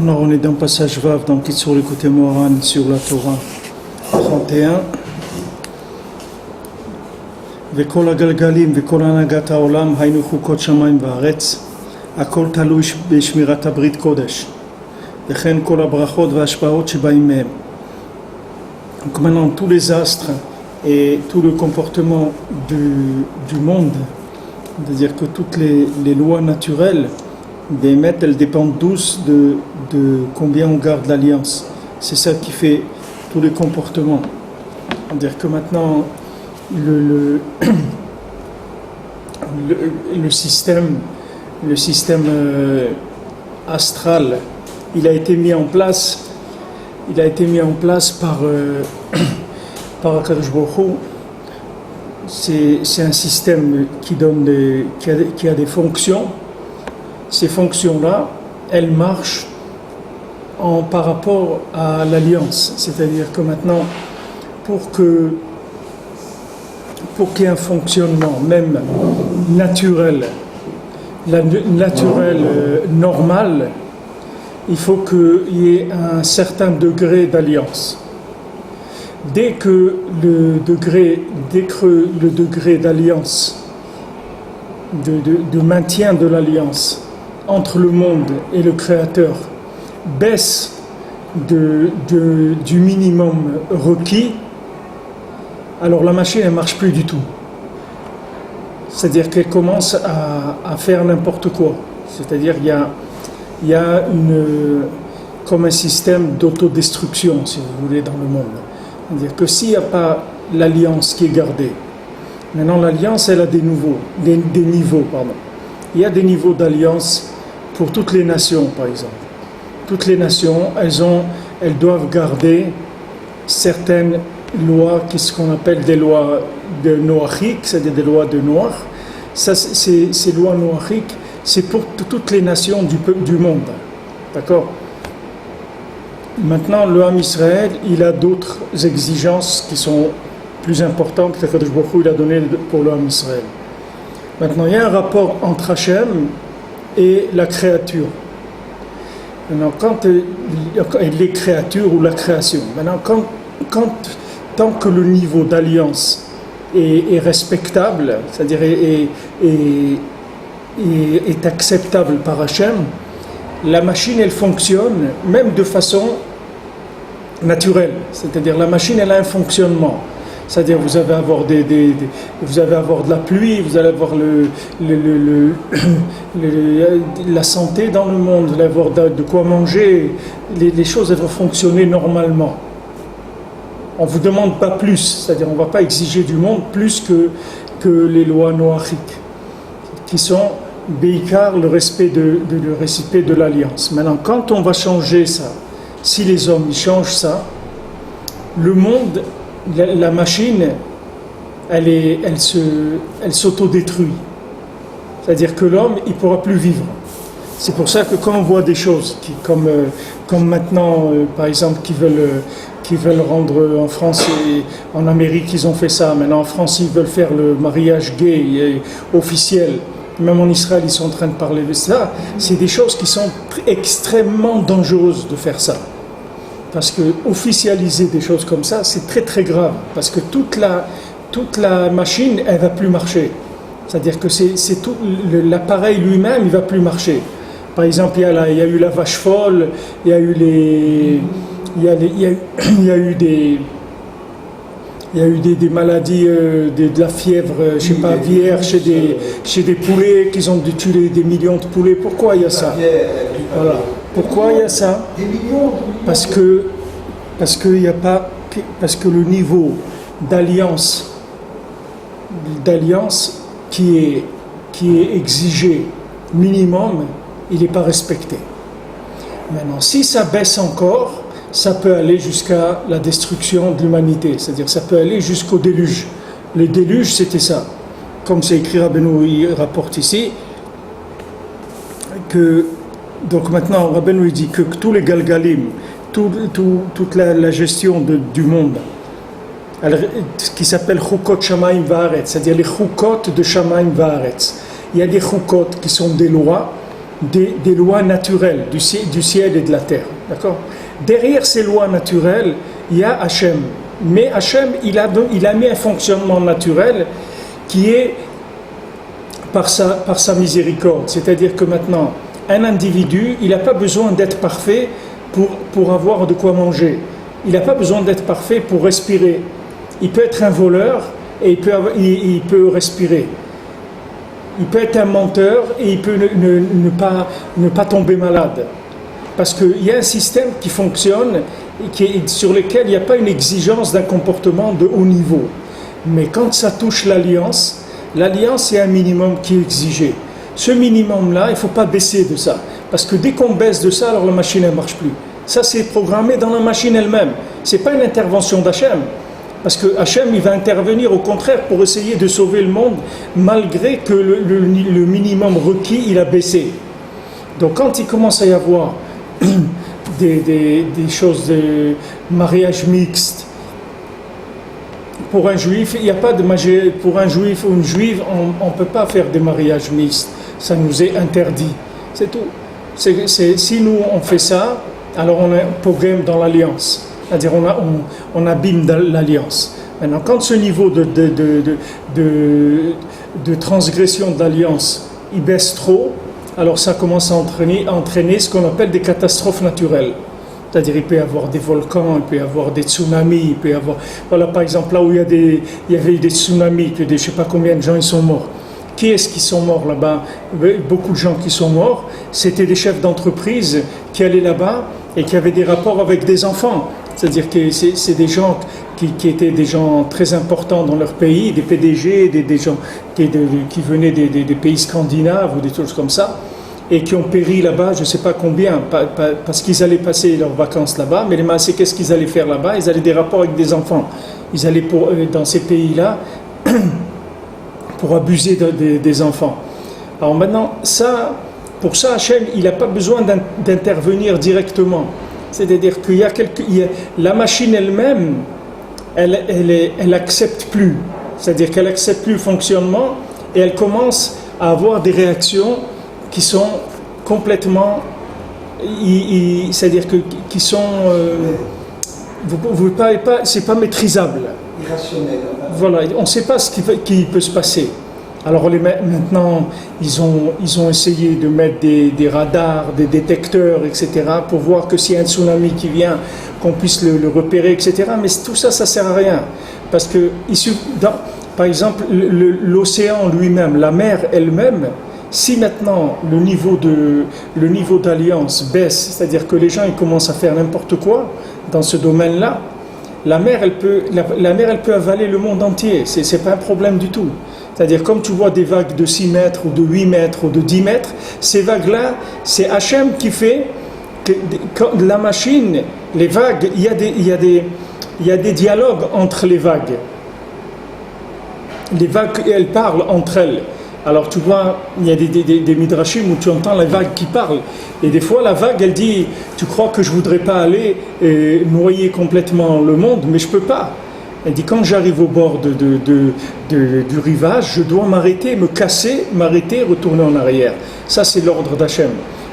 Alors on est dans le passage Vav dans Kitzur l'écouté Moharan sur la Torah 31. וכל הגלגלים וכל הנהגת העולם היינו חוקות שמיים וארץ הכל תלוי בשמירת הברית קודש וכן כל הברכות וההשפעות שבאים מהם. Donc maintenant tous les astres et tout le comportement du monde, c'est-à-dire que toutes les lois naturelles d'émettre, elles dépendent tous de combien on garde l'alliance. C'est ça qui fait tous les comportements. C'est-à-dire que maintenant le système astral, il a été mis en place par Akadosh Baruch Hu. C'est un système qui a des fonctions. Ces fonctions-là, elles marchent par rapport à l'alliance. C'est-à-dire que maintenant, pour qu'il y ait un fonctionnement, même naturel, normal, il faut qu'il y ait un certain degré d'alliance. Dès que le degré d'alliance, de maintien de l'alliance entre le monde et le Créateur baisse du minimum requis, alors la machine ne marche plus du tout. C'est-à-dire qu'elle commence à faire n'importe quoi. C'est-à-dire qu'il y a comme un système d'autodestruction, si vous voulez, dans le monde. C'est-à-dire que s'il n'y a pas l'alliance qui est gardée, maintenant l'alliance elle a des niveaux. Il y a des niveaux d'alliance pour toutes les nations, par exemple. Toutes les nations, elles doivent garder certaines lois, qui ce qu'on appelle des lois de noachiques, c'est-à-dire des lois de Noach. Ça, ces lois noachiques, c'est pour toutes les nations du monde. D'accord ? Maintenant, le Ham Israël, il a d'autres exigences qui sont plus importantes que Kadosh Baruch Hu il a donné pour le Ham Israël. Maintenant, il y a un rapport entre Hachem et la créature. Maintenant, les créatures ou la création. Maintenant, tant que le niveau d'alliance est respectable, c'est-à-dire est acceptable par Hachem, la machine elle fonctionne même de façon naturelle. C'est-à-dire la machine elle a un fonctionnement. C'est-à-dire vous allez avoir de la pluie, vous allez avoir la santé dans le monde, vous allez avoir de quoi manger, les choses elles vont fonctionner normalement. On ne vous demande pas plus, c'est-à-dire on ne va pas exiger du monde plus que les lois noachiques, qui sont béikar, le respect de l'alliance. Maintenant, quand on va changer ça, si les hommes ils changent ça, le monde, la machine, elle s'autodétruit. C'est-à-dire que l'homme, il ne pourra plus vivre. C'est pour ça que quand on voit des choses comme maintenant, par exemple, qui veulent rendre en France et en Amérique, ils ont fait ça. Maintenant, en France, ils veulent faire le mariage gay et officiel. Même en Israël, ils sont en train de parler de ça. C'est des choses qui sont extrêmement dangereuses de faire ça. Parce que officialiser des choses comme ça, c'est très très grave. Parce que toute la machine, elle ne va plus marcher. C'est-à-dire que c'est tout l'appareil lui-même, il ne va plus marcher. Par exemple, il y a eu la vache folle, il y a eu des maladies, de la fièvre, je sais pas, aviaire chez des poulets, qu'ils ont dû tuer des millions de poulets. Pourquoi il y a ça ? Voilà. Pourquoi il y a ça ? Parce que le niveau d'alliance qui est exigé minimum, il n'est pas respecté. Maintenant, si ça baisse encore, ça peut aller jusqu'à la destruction de l'humanité, c'est-à-dire ça peut aller jusqu'au déluge. Le déluge, c'était ça. Comme c'est écrit, Rabbeinu il rapporte ici, donc maintenant, Rabbeinu il dit que tous les galgalim, toute la gestion du monde, qui s'appelle Chukot Shamayim Vaaretz, c'est-à-dire les Chukot de Shamayim Vaaretz. Il y a des Chukot qui sont des lois, des lois naturelles du ciel et de la terre. D'accord? Derrière ces lois naturelles, il y a Hachem. Mais Hachem, il a mis un fonctionnement naturel qui est par sa miséricorde. C'est-à-dire que maintenant, un individu, il n'a pas besoin d'être parfait pour avoir de quoi manger. Il n'a pas besoin d'être parfait pour respirer. Il peut être un voleur et il peut respirer. Il peut être un menteur et il peut ne pas tomber malade. Parce qu'il y a un système qui fonctionne et sur lequel il n'y a pas une exigence d'un comportement de haut niveau. Mais quand ça touche l'alliance, c'est un minimum qui est exigé. Ce minimum-là, il ne faut pas baisser de ça. Parce que dès qu'on baisse de ça, alors la machine ne marche plus. Ça, c'est programmé dans la machine elle-même. Ce n'est pas une intervention d'Hachem. Parce que Hachem, il va intervenir au contraire pour essayer de sauver le monde, malgré que le minimum requis, il a baissé. Donc quand il commence à y avoir des choses de mariage mixte, pour un juif, il n'y a pas de mariage. Pour un juif ou une juive, on ne peut pas faire des mariages mixtes. Ça nous est interdit. C'est tout. Si nous, on fait ça, alors on est pogrom dans l'alliance. C'est-à-dire on abîme l'alliance. Maintenant, quand ce niveau de transgression de l'alliance, il baisse trop, alors ça commence à entraîner ce qu'on appelle des catastrophes naturelles. C'est-à-dire il peut y avoir des volcans, il peut y avoir des tsunamis, il peut y avoir... Voilà, par exemple, là où il y avait des tsunamis, je ne sais pas combien de gens ils sont morts. Qui est-ce qui sont morts là-bas? Beaucoup de gens qui sont morts, c'était des chefs d'entreprise qui allaient là-bas et qui avaient des rapports avec des enfants. C'est-à-dire que c'est des gens qui étaient des gens très importants dans leur pays, des PDG, des gens qui venaient des pays scandinaves ou des choses comme ça, et qui ont péri là-bas, je ne sais pas combien, parce qu'ils allaient passer leurs vacances là-bas, mais les Maasé, qu'est-ce qu'ils allaient faire là-bas? Ils allaient des rapports avec des enfants. Ils allaient dans ces pays-là pour abuser des enfants. Alors maintenant, pour ça, Hachem, il n'a pas besoin d'intervenir directement. C'est-à-dire qu'il y a la machine elle-même, elle accepte plus. C'est-à-dire qu'elle accepte plus le fonctionnement et elle commence à avoir des réactions qui sont complètement, c'est-à-dire qui sont, c'est pas maîtrisable. Irrationnel. Voilà, on ne sait pas ce qui peut se passer. Alors maintenant, ils ont essayé de mettre des radars, des détecteurs, etc., pour voir que s'il y a un tsunami qui vient, qu'on puisse le repérer, etc. Mais tout ça, ça ne sert à rien. Parce que, par exemple, l'océan lui-même, la mer elle-même, si maintenant le niveau d'alliance baisse, c'est-à-dire que les gens ils commencent à faire n'importe quoi dans ce domaine-là, la mer elle peut avaler le monde entier. C'est pas un problème du tout. C'est-à-dire, comme tu vois des vagues de 6 mètres, ou de 8 mètres, ou de 10 mètres, ces vagues-là, c'est Hachem qui fait que la machine, les vagues, il y a des dialogues entre les vagues. Les vagues, elles parlent entre elles. Alors, tu vois, il y a des midrashim où tu entends la vague qui parle. Et des fois, la vague, elle dit, tu crois que je voudrais pas aller noyer complètement le monde, mais je peux pas. Elle dit, quand j'arrive au bord du rivage, je dois m'arrêter, m'arrêter, retourner en arrière. Ça, c'est l'ordre d'Hachem.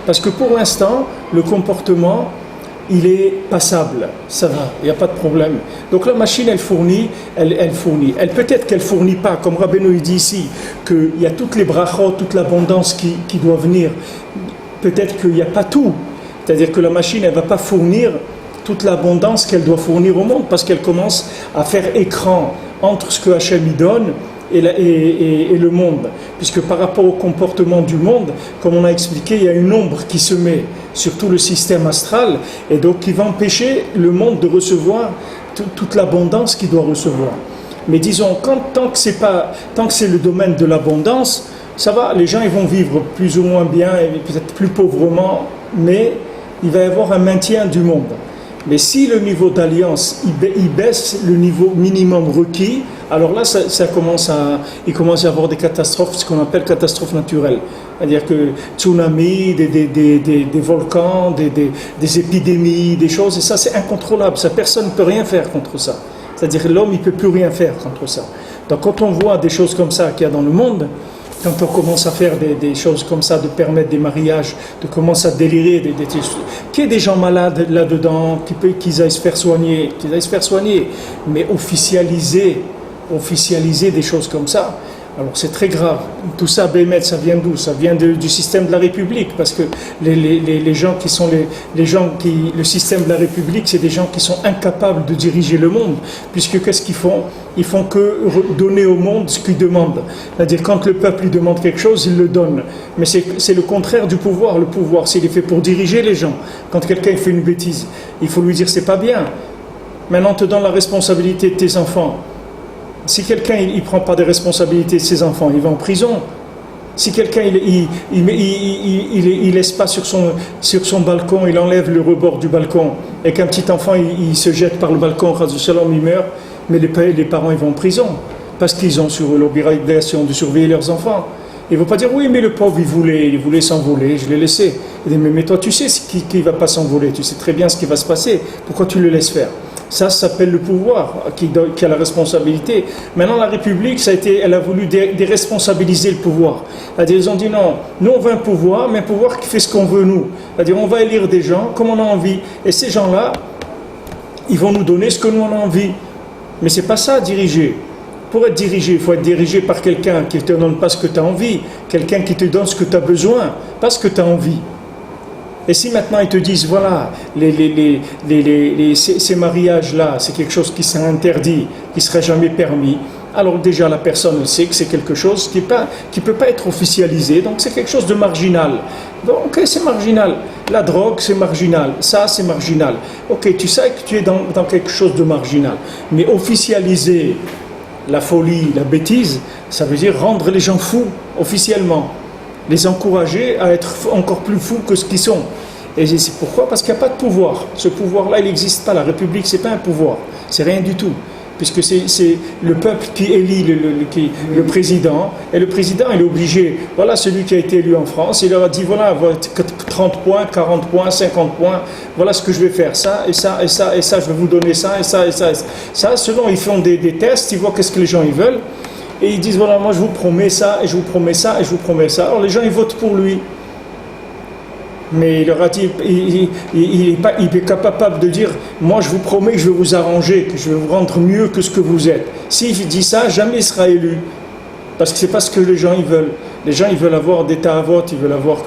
Parce que pour l'instant, le comportement, il est passable. Ça va, il n'y a pas de problème. Donc la machine, elle fournit. Peut-être qu'elle ne fournit pas, comme Rabbeinu dit ici, qu'il y a toutes les brachot, toute l'abondance qui doit venir. Peut-être qu'il n'y a pas tout. C'est-à-dire que la machine, elle ne va pas fournir toute l'abondance qu'elle doit fournir au monde, parce qu'elle commence à faire écran entre ce que Hachem y donne et le monde. Puisque par rapport au comportement du monde, comme on a expliqué, il y a une ombre qui se met sur tout le système astral, et donc qui va empêcher le monde de recevoir toute l'abondance qu'il doit recevoir. Mais disons, tant que c'est le domaine de l'abondance, ça va, les gens ils vont vivre plus ou moins bien, et peut-être plus pauvrement, mais il va y avoir un maintien du monde. Mais si le niveau d'alliance il baisse le niveau minimum requis, alors là il commence à y avoir des catastrophes, ce qu'on appelle catastrophes naturelles. C'est-à-dire que tsunamis, des volcans, des épidémies, des choses, et ça c'est incontrôlable, ça, personne ne peut rien faire contre ça. C'est-à-dire que l'homme il ne peut plus rien faire contre ça. Donc quand on voit des choses comme ça qu'il y a dans le monde, quand on commence à faire des choses comme ça, de permettre des mariages, de commencer à délirer, qu'il y ait des gens malades là-dedans, qu'ils aillent se faire soigner, mais officialiser des choses comme ça, alors c'est très grave. Tout ça, Bémet, ça vient d'où? Ça vient du système de la République, parce que les gens qui sont le système de la République, c'est des gens qui sont incapables de diriger le monde, puisque qu'est-ce qu'ils font? Ils font que donner au monde ce qu'ils demandent. C'est-à-dire, quand le peuple lui demande quelque chose, il le donne. Mais c'est le contraire du pouvoir. Le pouvoir, c'est fait pour diriger les gens. Quand quelqu'un fait une bêtise, il faut lui dire c'est pas bien. Maintenant, on te donne la responsabilité de tes enfants. Si quelqu'un il prend pas des responsabilités de ses enfants, il va en prison. Si quelqu'un il laisse pas sur son balcon, il enlève le rebord du balcon, et qu'un petit enfant il se jette par le balcon, il meurt, mais les parents ils vont en prison parce qu'ils ont sur l'obligation de surveiller leurs enfants. Il ne faut pas dire oui mais le pauvre il voulait s'envoler, je l'ai laissé. Il dit mais toi tu sais qu'il va pas s'envoler, tu sais très bien ce qui va se passer, pourquoi tu le laisses faire? Ça s'appelle le pouvoir, qui a la responsabilité. Maintenant, la République, elle a voulu déresponsabiliser le pouvoir. C'est-à-dire, ils ont dit non, nous on veut un pouvoir, mais un pouvoir qui fait ce qu'on veut nous. C'est-à-dire, on va élire des gens comme on a envie. Et ces gens-là, ils vont nous donner ce que nous on a envie. Mais c'est pas ça, diriger. Pour être dirigé, il faut être dirigé par quelqu'un qui ne te donne pas ce que tu as envie, quelqu'un qui te donne ce que tu as besoin, pas ce que tu as envie. Et si maintenant ils te disent, voilà, ces mariages-là, c'est quelque chose qui serait interdit, qui ne serait jamais permis, alors déjà la personne sait que c'est quelque chose qui ne peut pas être officialisé, donc c'est quelque chose de marginal. Donc c'est marginal. La drogue, c'est marginal. Ça, c'est marginal. Ok, tu sais que tu es dans quelque chose de marginal. Mais officialiser la folie, la bêtise, ça veut dire rendre les gens fous, officiellement. Les encourager à être encore plus fous que ce qu'ils sont. Et c'est pourquoi? Parce qu'il n'y a pas de pouvoir. Ce pouvoir-là, il n'existe pas. La République, ce n'est pas un pouvoir. C'est rien du tout. Puisque c'est le peuple qui élit le président. Et le président, il est obligé. Voilà celui qui a été élu en France. Il leur a dit, voilà, 30 points, 40 points, 50 points. Voilà ce que je vais faire. Ça, et ça, et ça, et ça. Je vais vous donner ça, et ça, et ça. Et ça, selon, ils font des tests. Ils voient qu'est-ce que les gens ils veulent. Et ils disent, voilà, moi je vous promets ça, et je vous promets ça, et je vous promets ça. Alors les gens, ils votent pour lui. Mais il leur a dit, il est capable de dire, moi je vous promets que je vais vous arranger, que je vais vous rendre mieux que ce que vous êtes. S'il dit ça, jamais il sera élu. Parce que c'est pas ce que les gens ils veulent. Les gens, ils veulent avoir des tas à vote, ils veulent avoir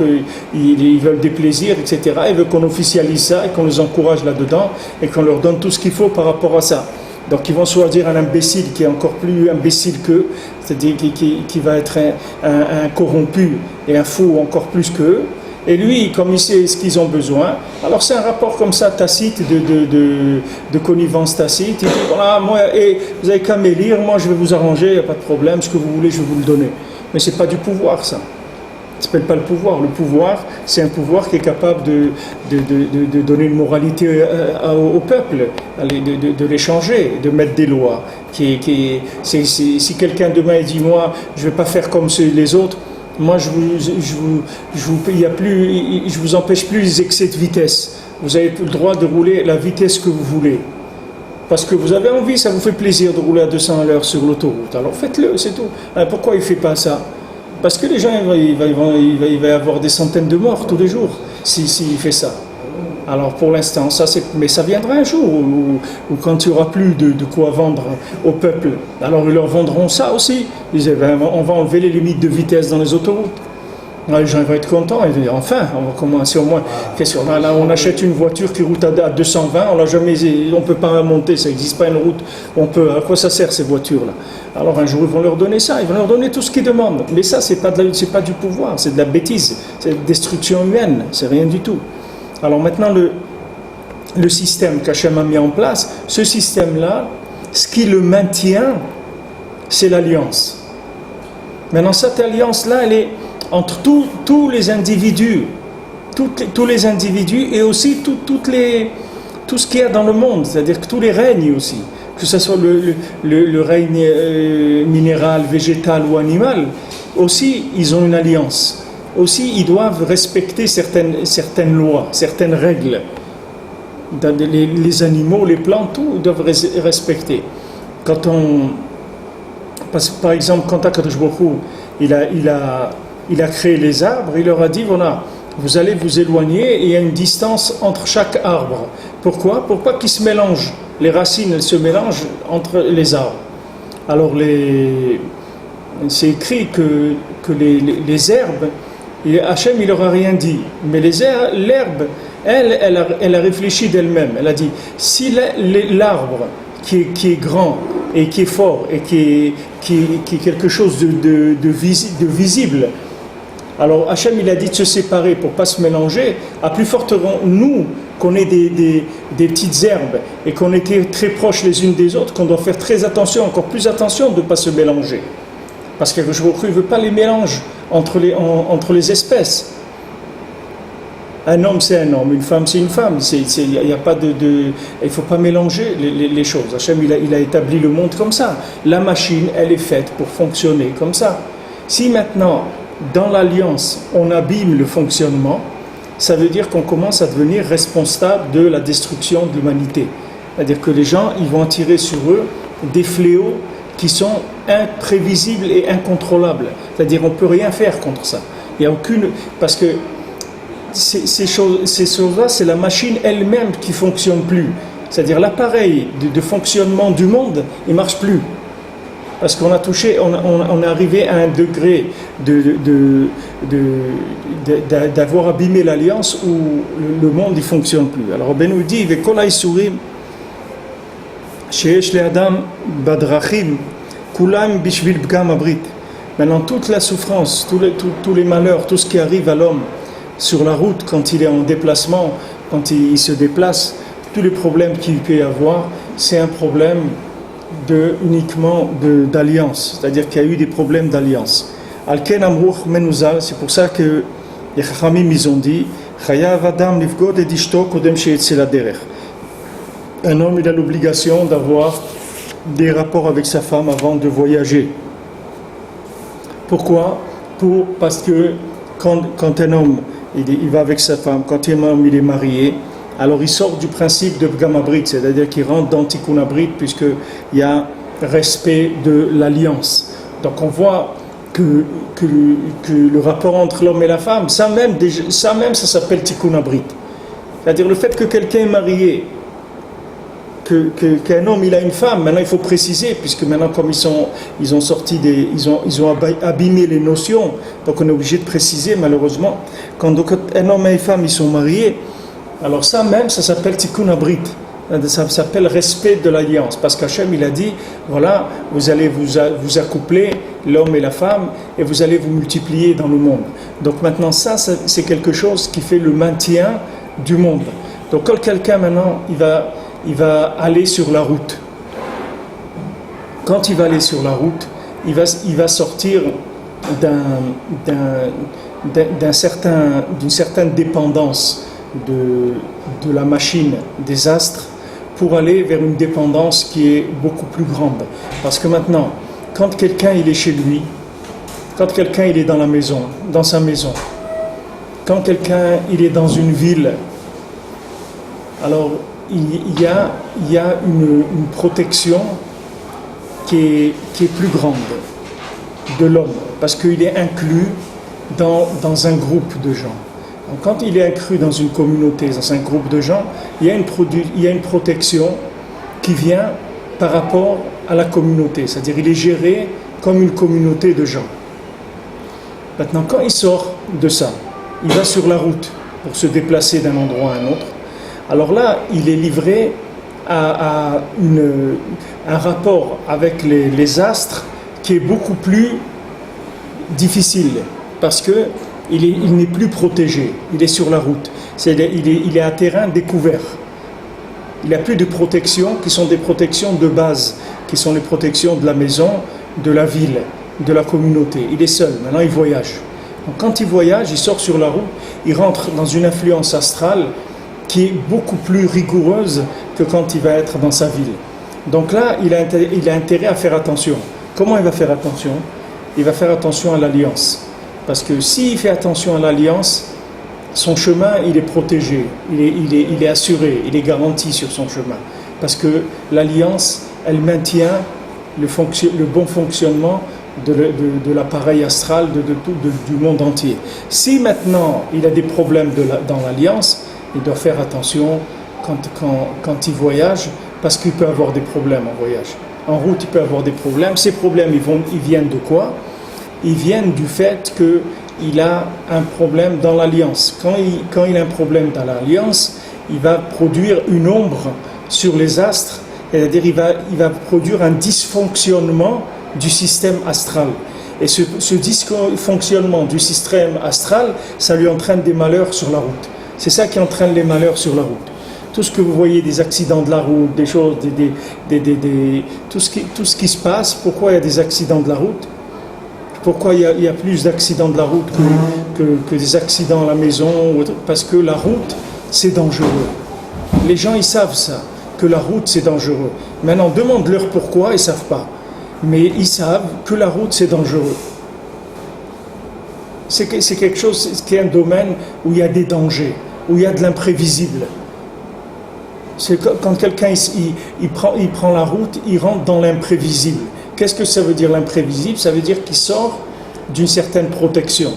ils veulent des plaisirs, etc. Ils veulent qu'on officialise ça, et qu'on les encourage là-dedans, et qu'on leur donne tout ce qu'il faut par rapport à ça. Donc ils vont choisir un imbécile qui est encore plus imbécile qu'eux, c'est-à-dire qui va être un corrompu et un fou encore plus qu'eux. Et lui, comme il sait ce qu'ils ont besoin, alors c'est un rapport comme ça tacite, de connivence tacite. Il dit, voilà, moi, vous n'avez qu'à m'élire, moi je vais vous arranger, il n'y a pas de problème, ce que vous voulez, je vais vous le donner. Mais ce n'est pas du pouvoir, ça. Ça ne s'appelle pas le pouvoir. Le pouvoir, c'est un pouvoir qui est capable de donner une moralité au peuple, de les changer, de mettre des lois. Si quelqu'un demain dit, moi, je ne vais pas faire comme les autres, moi, je vous empêche plus les excès de vitesse. Vous avez le droit de rouler la vitesse que vous voulez. Parce que vous avez envie, ça vous fait plaisir de rouler à 200 à l'heure sur l'autoroute. Alors faites-le, c'est tout. Alors, pourquoi il ne fait pas ça? Parce que les gens, il va y avoir des centaines de morts tous les jours s'il fait ça. Alors pour l'instant, mais ça viendra un jour où quand il n'y aura plus de quoi vendre au peuple, alors ils leur vendront ça aussi. Ils disent, on va enlever les limites de vitesse dans les autoroutes. Alors, les gens vont être contents, ils vont dire, enfin, on va commencer au moins. Là, on achète une voiture qui roule à 220, on ne peut pas monter, ça n'existe pas une route. À quoi ça sert ces voitures-là? Alors un jour, ils vont leur donner ça, ils vont leur donner tout ce qu'ils demandent. Mais ça, c'est pas du pouvoir, c'est de la bêtise, c'est de la destruction humaine, c'est rien du tout. Alors maintenant, le système qu'Hachem a mis en place, ce système-là, ce qui le maintient, c'est l'alliance. Maintenant, cette alliance-là, elle est entre tous les individus, tous les individus et aussi tout ce qu'il y a dans le monde, c'est-à-dire que tous les règnes aussi, que ce soit le règne minéral, végétal ou animal, aussi ils ont une alliance. Aussi ils doivent respecter certaines lois, certaines règles. Les animaux, les plantes, tout doivent respecter. Par exemple, quand Akadosh Baruch Hu, il a créé les arbres, il leur a dit, voilà, vous allez vous éloigner et il y a une distance entre chaque arbre. Pourquoi? Pour pas qu'ils se mélangent. Les racines, elles se mélangent entre les arbres. Alors, c'est écrit que les herbes, Hachem, il leur a rien dit. Mais l'herbe, elle a réfléchi d'elle-même. Elle a dit, si l'arbre qui est grand et qui est fort et qui est quelque chose de visible, alors Hachem, il a dit de se séparer pour ne pas se mélanger. À plus forte raison, nous, qu'on ait des petites herbes et qu'on était très proches les unes des autres, qu'on doit faire très attention, encore plus attention de ne pas se mélanger. Parce que je ne veux pas les mélanges entre les espèces. Un homme, c'est un homme, une femme, c'est une femme. Il ne faut pas mélanger les choses. Hachem, il a établi le monde comme ça. La machine, elle est faite pour fonctionner comme ça. Si maintenant, dans l'alliance, on abîme le fonctionnement, ça veut dire qu'on commence à devenir responsable de la destruction de l'humanité. C'est-à-dire que les gens, ils vont attirer sur eux des fléaux qui sont imprévisibles et incontrôlables. C'est-à-dire qu'on ne peut rien faire contre ça. Il y a aucune... Parce que ces choses-là, c'est la machine elle-même qui ne fonctionne plus. C'est-à-dire l'appareil de fonctionnement du monde, il ne marche plus. Parce qu'on a touché, on est arrivé à un degré d'avoir abîmé l'alliance où le monde ne fonctionne plus. Alors Ben nous dit, Vekol haïsurim, sheyesh le'adam badrachim, kulam bishvil bgam abrit. Maintenant, toute la souffrance, tous les malheurs, tout ce qui arrive à l'homme sur la route, quand il est en déplacement, quand il se déplace, tous les problèmes qu'il peut y avoir, c'est un problème uniquement d'alliance, c'est-à-dire qu'il y a eu des problèmes d'alliance. Alken amruch menuzal, c'est pour ça que les Chachamim ils ont dit, chayav adam livgod et dishto kodem she'etze laderech. Un homme il a l'obligation d'avoir des rapports avec sa femme avant de voyager. Pourquoi? Parce que quand un homme il va avec sa femme, quand un homme il est marié, alors il sort du principe de Bgam Abrit, c'est-à-dire qu'il rentre dans Tikkun Abrit puisqu'il y a respect de l'alliance. Donc on voit que le rapport entre l'homme et la femme, ça même ça s'appelle Tikkun Abrit. C'est-à-dire le fait que quelqu'un est marié, qu'un homme il a une femme, maintenant il faut préciser, puisque maintenant comme ils ont abîmé les notions, donc on est obligé de préciser malheureusement, quand un homme et une femme ils sont mariés, alors ça même, ça s'appelle Tikkun Abrit. Ça s'appelle respect de l'alliance. Parce qu'Hachem, il a dit, voilà, vous allez vous accoupler, l'homme et la femme, et vous allez vous multiplier dans le monde. Donc maintenant, ça c'est quelque chose qui fait le maintien du monde. Donc quand quelqu'un maintenant, il va aller sur la route. Quand il va aller sur la route, il va sortir d'une certaine dépendance de la machine des astres pour aller vers une dépendance qui est beaucoup plus grande. Parce que maintenant, quand quelqu'un il est chez lui, quand quelqu'un il est dans sa maison, quand quelqu'un il est dans une ville, alors il y a une protection qui est plus grande de l'homme, parce qu'il est inclus dans un groupe de gens. Donc, quand il est inclus dans une communauté, dans un groupe de gens, il y a une protection qui vient par rapport à la communauté. C'est-à-dire il est géré comme une communauté de gens. Maintenant, quand il sort de ça, il va sur la route pour se déplacer d'un endroit à un autre. Alors là, il est livré à un rapport avec les astres qui est beaucoup plus difficile parce que il n'est plus protégé, il est sur la route, il est à terrain découvert. Il n'y a plus de protections qui sont des protections de base, qui sont les protections de la maison, de la ville, de la communauté. Il est seul, maintenant il voyage. Donc quand il voyage, il sort sur la route, il rentre dans une influence astrale qui est beaucoup plus rigoureuse que quand il va être dans sa ville. Donc là, il a intérêt à faire attention. Comment il va faire attention? Il va faire attention à l'alliance. Parce que s'il fait attention à l'alliance, son chemin, il est protégé, il est assuré, il est garanti sur son chemin. Parce que l'alliance, elle maintient le bon fonctionnement de l'appareil astral du monde entier. Si maintenant il a des problèmes dans l'alliance, il doit faire attention quand il voyage, parce qu'il peut avoir des problèmes en voyage. En route, il peut avoir des problèmes. Ces problèmes, ils viennent de quoi? Ils viennent du fait qu'il a un problème dans l'alliance. Quand il a un problème dans l'alliance, il va produire une ombre sur les astres, c'est-à-dire il va produire un dysfonctionnement du système astral. Et ce dysfonctionnement du système astral, ça lui entraîne des malheurs sur la route. C'est ça qui entraîne les malheurs sur la route. Tout ce que vous voyez, des accidents de la route, des choses, tout ce qui se passe, pourquoi il y a des accidents de la route? Pourquoi il y a plus d'accidents de la route que des accidents à la maison? Parce que la route, c'est dangereux. Les gens, ils savent ça, que la route, c'est dangereux. Maintenant, demande-leur pourquoi, ils ne savent pas. Mais ils savent que la route, c'est dangereux. C'est quelque chose qui est un domaine où il y a des dangers, où il y a de l'imprévisible. C'est quand quelqu'un il prend la route, il rentre dans l'imprévisible. Qu'est-ce que ça veut dire l'imprévisible? Ça veut dire qu'il sort d'une certaine protection.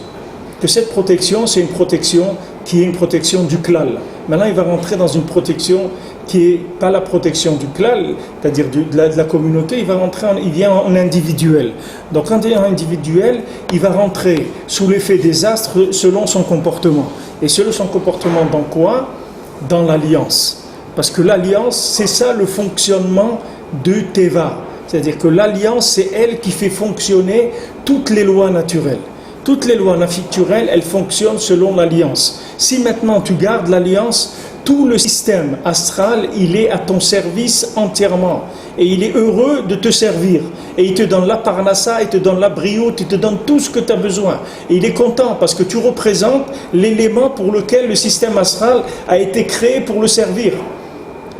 Que cette protection, c'est une protection qui est une protection du klal. Maintenant, il va rentrer dans une protection qui n'est pas la protection du klal, c'est-à-dire de la communauté, il vient en individuel. Donc quand il est en individuel, il va rentrer sous l'effet des astres selon son comportement. Et selon son comportement dans quoi? Dans l'alliance. Parce que l'alliance, c'est ça le fonctionnement de Teva. C'est-à-dire que l'alliance, c'est elle qui fait fonctionner toutes les lois naturelles. Toutes les lois naturelles, elles fonctionnent selon l'alliance. Si maintenant tu gardes l'alliance, tout le système astral, il est à ton service entièrement. Et il est heureux de te servir. Et il te donne la parnassa, il te donne la brioute, il te donne tout ce que tu as besoin. Et il est content parce que tu représentes l'élément pour lequel le système astral a été créé pour le servir.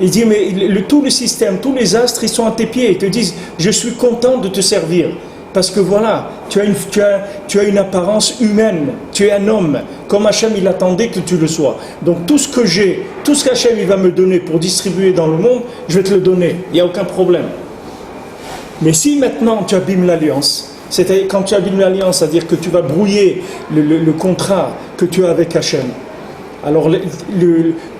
Il dit, mais tout le système, tous les astres, ils sont à tes pieds. Ils te disent, je suis content de te servir. Parce que voilà, tu as une apparence humaine. Tu es un homme. Comme Hachem, il attendait que tu le sois. Donc tout ce que j'ai, tout ce qu'Hachem il va me donner pour distribuer dans le monde, je vais te le donner. Il n'y a aucun problème. Mais si maintenant tu abîmes l'alliance, c'est-à-dire quand tu abîmes l'alliance, c'est-à-dire que tu vas brouiller le contrat que tu as avec Hachem, alors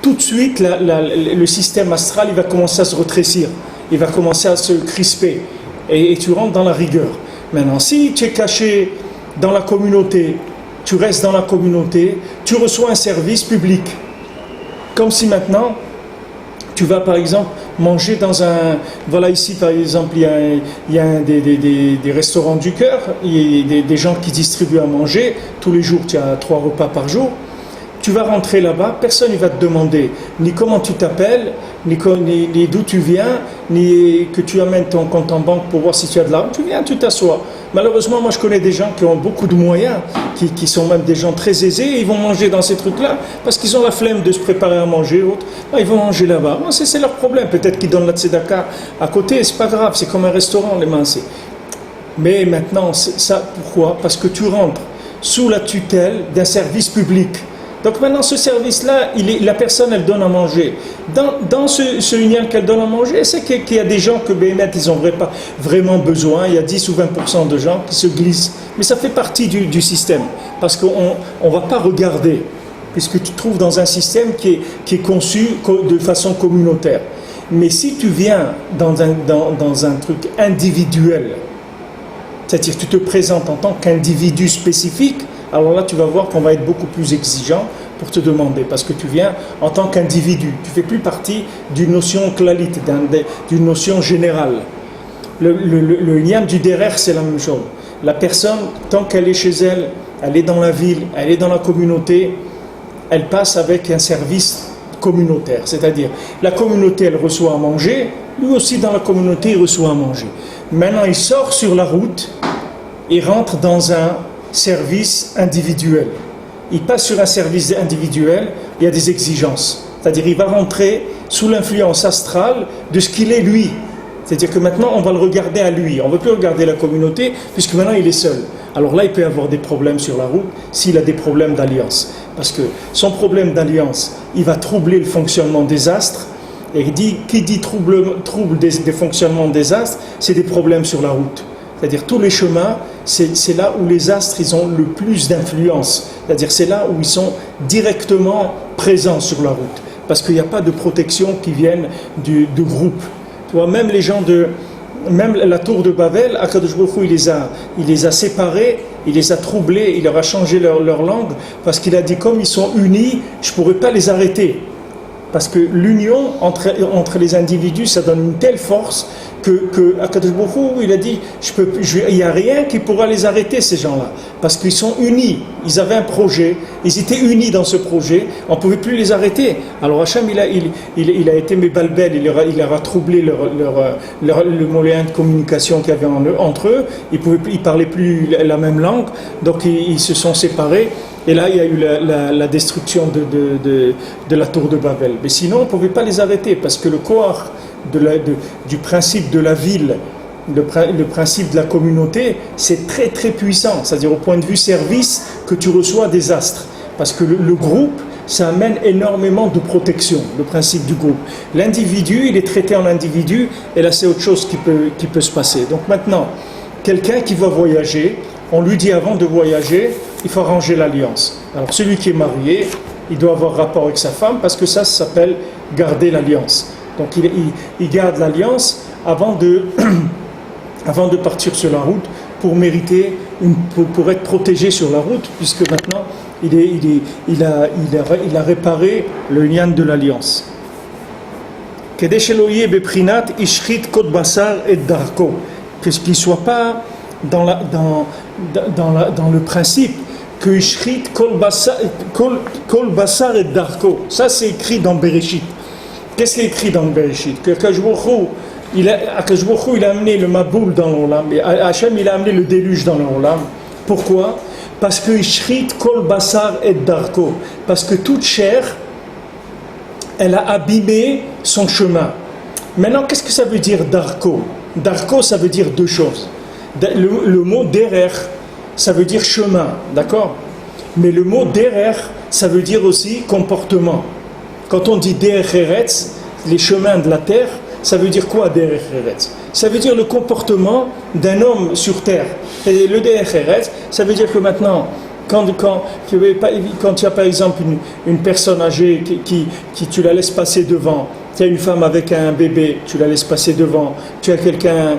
tout de suite le système astral il va commencer à se rétrécir, il va commencer à se crisper et tu rentres dans la rigueur. Maintenant, si tu es caché dans la communauté, tu restes dans la communauté, tu reçois un service public, comme si maintenant tu vas par exemple manger dans un... Voilà, ici par exemple il y a des restaurants du cœur, il y a des gens qui distribuent à manger, tous les jours tu as 3 repas par jour. Tu vas rentrer là-bas, personne ne va te demander ni comment tu t'appelles, ni d'où tu viens, ni que tu amènes ton compte en banque pour voir si tu as de l'argent. Tu viens, tu t'assois. Malheureusement, moi je connais des gens qui ont beaucoup de moyens, qui sont même des gens très aisés, et ils vont manger dans ces trucs-là, parce qu'ils ont la flemme de se préparer à manger, autre. Ils vont manger là-bas. Bon, c'est leur problème. Peut-être qu'ils donnent la tzedaka à côté, c'est pas grave, c'est comme un restaurant, les mains. Mais maintenant, ça, pourquoi? Parce que tu rentres sous la tutelle d'un service public. Donc maintenant, ce service-là, la personne, elle donne à manger. Dans ce union qu'elle donne à manger, c'est qu'il y a des gens que Béhémet, ils n'ont pas vraiment besoin. Il y a 10 ou 20% de gens qui se glissent. Mais ça fait partie du système. Parce qu'on ne va pas regarder, puisque tu te trouves dans un système qui est conçu de façon communautaire. Mais si tu viens dans un truc individuel, c'est-à-dire que tu te présentes en tant qu'individu spécifique, alors là, tu vas voir qu'on va être beaucoup plus exigeant pour te demander, parce que tu viens en tant qu'individu. Tu ne fais plus partie d'une notion clalite, d'une notion générale. Le lien du derer, c'est la même chose. La personne, tant qu'elle est chez elle, elle est dans la ville, elle est dans la communauté, elle passe avec un service communautaire. C'est-à-dire, la communauté, elle reçoit à manger, lui aussi dans la communauté, il reçoit à manger. Maintenant, il sort sur la route, il rentre dans un service individuel. Il passe sur un service individuel, il y a des exigences. C'est-à-dire il va rentrer sous l'influence astrale de ce qu'il est lui. C'est-à-dire que maintenant on va le regarder à lui. On ne veut plus regarder la communauté puisque maintenant il est seul. Alors là il peut avoir des problèmes sur la route s'il a des problèmes d'alliance. Parce que son problème d'alliance, il va troubler le fonctionnement des astres. Et qui dit trouble des fonctionnements des astres, c'est des problèmes sur la route. C'est-à-dire tous les chemins, c'est là où les astres ils ont le plus d'influence. C'est-à-dire c'est là où ils sont directement présents sur la route. Parce qu'il n'y a pas de protection qui vienne du groupe. Tu vois, même les gens même la tour de Babel, Akadosh Baruch Hu, il les a séparés, il les a troublés, il leur a changé leur langue, parce qu'il a dit comme ils sont unis, je ne pourrais pas les arrêter. Parce que l'union entre les individus, ça donne une telle force que Akadosh Baruch Hu, il a dit, il n'y a rien qui pourra les arrêter, ces gens-là. Parce qu'ils sont unis, ils avaient un projet, ils étaient unis dans ce projet, on ne pouvait plus les arrêter. Alors Hachem, il a été mébalbel, il leur a troublé le moyen de communication qu'il y avait entre eux, ils ne parlaient plus la même langue, donc ils se sont séparés. Et là, il y a eu la destruction de la tour de Babel. Mais sinon, on ne pouvait pas les arrêter, parce que le corps du principe de la ville, le principe de la communauté, c'est très très puissant. C'est-à-dire au point de vue service que tu reçois des astres. Parce que le groupe, ça amène énormément de protection, le principe du groupe. L'individu, il est traité en individu, et là c'est autre chose qui peut se passer. Donc maintenant, quelqu'un qui va voyager, on lui dit avant de voyager, il faut arranger l'alliance. Alors celui qui est marié, il doit avoir rapport avec sa femme, parce que ça s'appelle garder l'alliance. Donc il garde l'alliance avant de partir sur la route pour mériter, pour être protégé sur la route, puisque maintenant il a réparé le lien de l'alliance. Que ce qu'il ne soit pas dans le principe que Ishrit Kol Basar et Darko. Ça c'est écrit dans Bereshit. Qu'est-ce qui est écrit dans Bereshit? Que Akadosh Baruch Hu, il a amené le Maboul dans l'Olam, et Hachem il a amené le déluge dans l'Olam. Pourquoi? Parce que Ishrit Kol Basar et Darko. Parce que toute chair, elle a abîmé son chemin. Maintenant, qu'est-ce que ça veut dire Darko? Darko, ça veut dire deux choses. Le mot derer, ça veut dire chemin, d'accord? Mais le mot derer, ça veut dire aussi comportement. Quand on dit derer eretz, les chemins de la terre, ça veut dire quoi derer eretz? Ça veut dire le comportement d'un homme sur terre. Et le derer eretz, ça veut dire que maintenant, quand il y a par exemple une personne âgée qui tu la laisses passer devant, tu as une femme avec un bébé, tu la laisses passer devant, tu as quelqu'un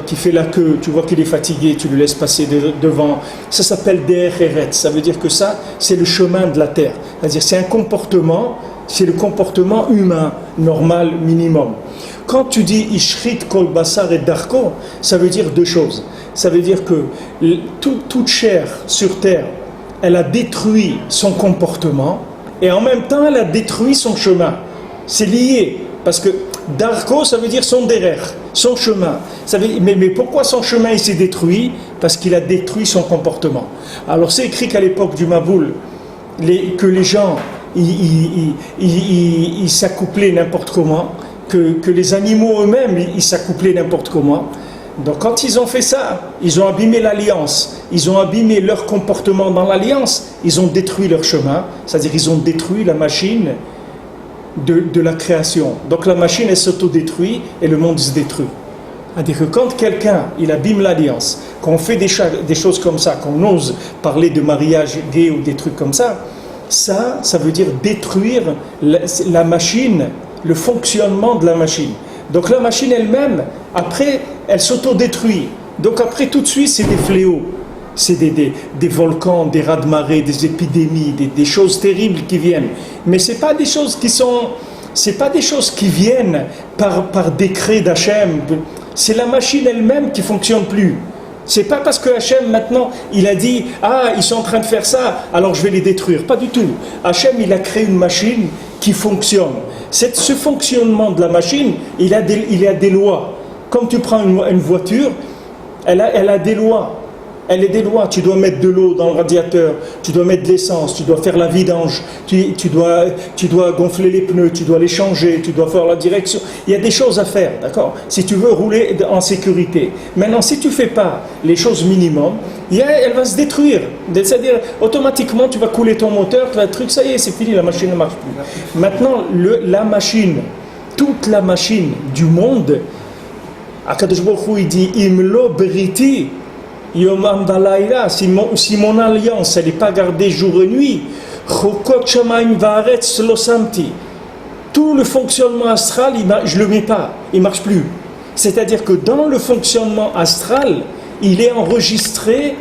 qui fait la queue, tu vois qu'il est fatigué, tu le laisses passer devant, ça s'appelle Der Eretz, ça veut dire que ça, c'est le chemin de la terre, c'est-à-dire c'est un comportement, c'est le comportement humain, normal, minimum. Quand tu dis Ishrit Kol Basar et Darko, ça veut dire deux choses. Ça veut dire que toute chair sur terre, elle a détruit son comportement et en même temps elle a détruit son chemin. C'est lié, parce que Darko, ça veut dire son derer, son chemin. Mais pourquoi son chemin il s'est détruit? Parce qu'il a détruit son comportement. Alors c'est écrit qu'à l'époque du Maboul, que les gens ils s'accouplaient n'importe comment, que les animaux eux-mêmes ils s'accouplaient n'importe comment. Donc quand ils ont fait ça, ils ont abîmé l'alliance, ils ont abîmé leur comportement dans l'alliance, ils ont détruit leur chemin, c'est-à-dire ils ont détruit la machine de la création. Donc la machine elle s'autodétruit et le monde se détruit. C'est-à-dire que quand quelqu'un il abîme l'alliance, qu'on fait des choses comme ça, qu'on ose parler de mariage gay ou des trucs comme ça veut dire détruire la machine, le fonctionnement de la machine. Donc la machine elle-même, après, elle s'autodétruit. Donc après, tout de suite, c'est des fléaux. C'est des volcans, des raz-de-marée, des épidémies, des choses terribles qui viennent. Mais c'est pas des choses qui viennent par décret d'Hachem. C'est la machine elle-même qui fonctionne plus. C'est pas parce que Hachem maintenant, il a dit « Ah, ils sont en train de faire ça, alors je vais les détruire ». Pas du tout. Hachem, il a créé une machine qui fonctionne. Ce fonctionnement de la machine, il a des lois. Comme tu prends une voiture, elle a des lois. Elle est des lois. Tu dois mettre de l'eau dans le radiateur, tu dois mettre de l'essence, tu dois faire la vidange, tu dois gonfler les pneus, tu dois les changer, tu dois faire la direction. Il y a des choses à faire, d'accord? Si tu veux rouler en sécurité. Maintenant, si tu ne fais pas les choses minimum, elle va se détruire. C'est-à-dire, automatiquement, tu vas couler ton moteur, le truc, ça y est, c'est fini, la machine ne marche plus. Maintenant, la machine, toute la machine du monde, Akadosh Baruch Hu, il dit Imlo beriti yomam v'layla, si mon alliance elle n'est pas gardée jour et nuit, chokot shamayim va'aretz lo samti, tout le fonctionnement astral je le mets pas, il marche plus. C'est-à-dire que dans le fonctionnement astral, il est enregistré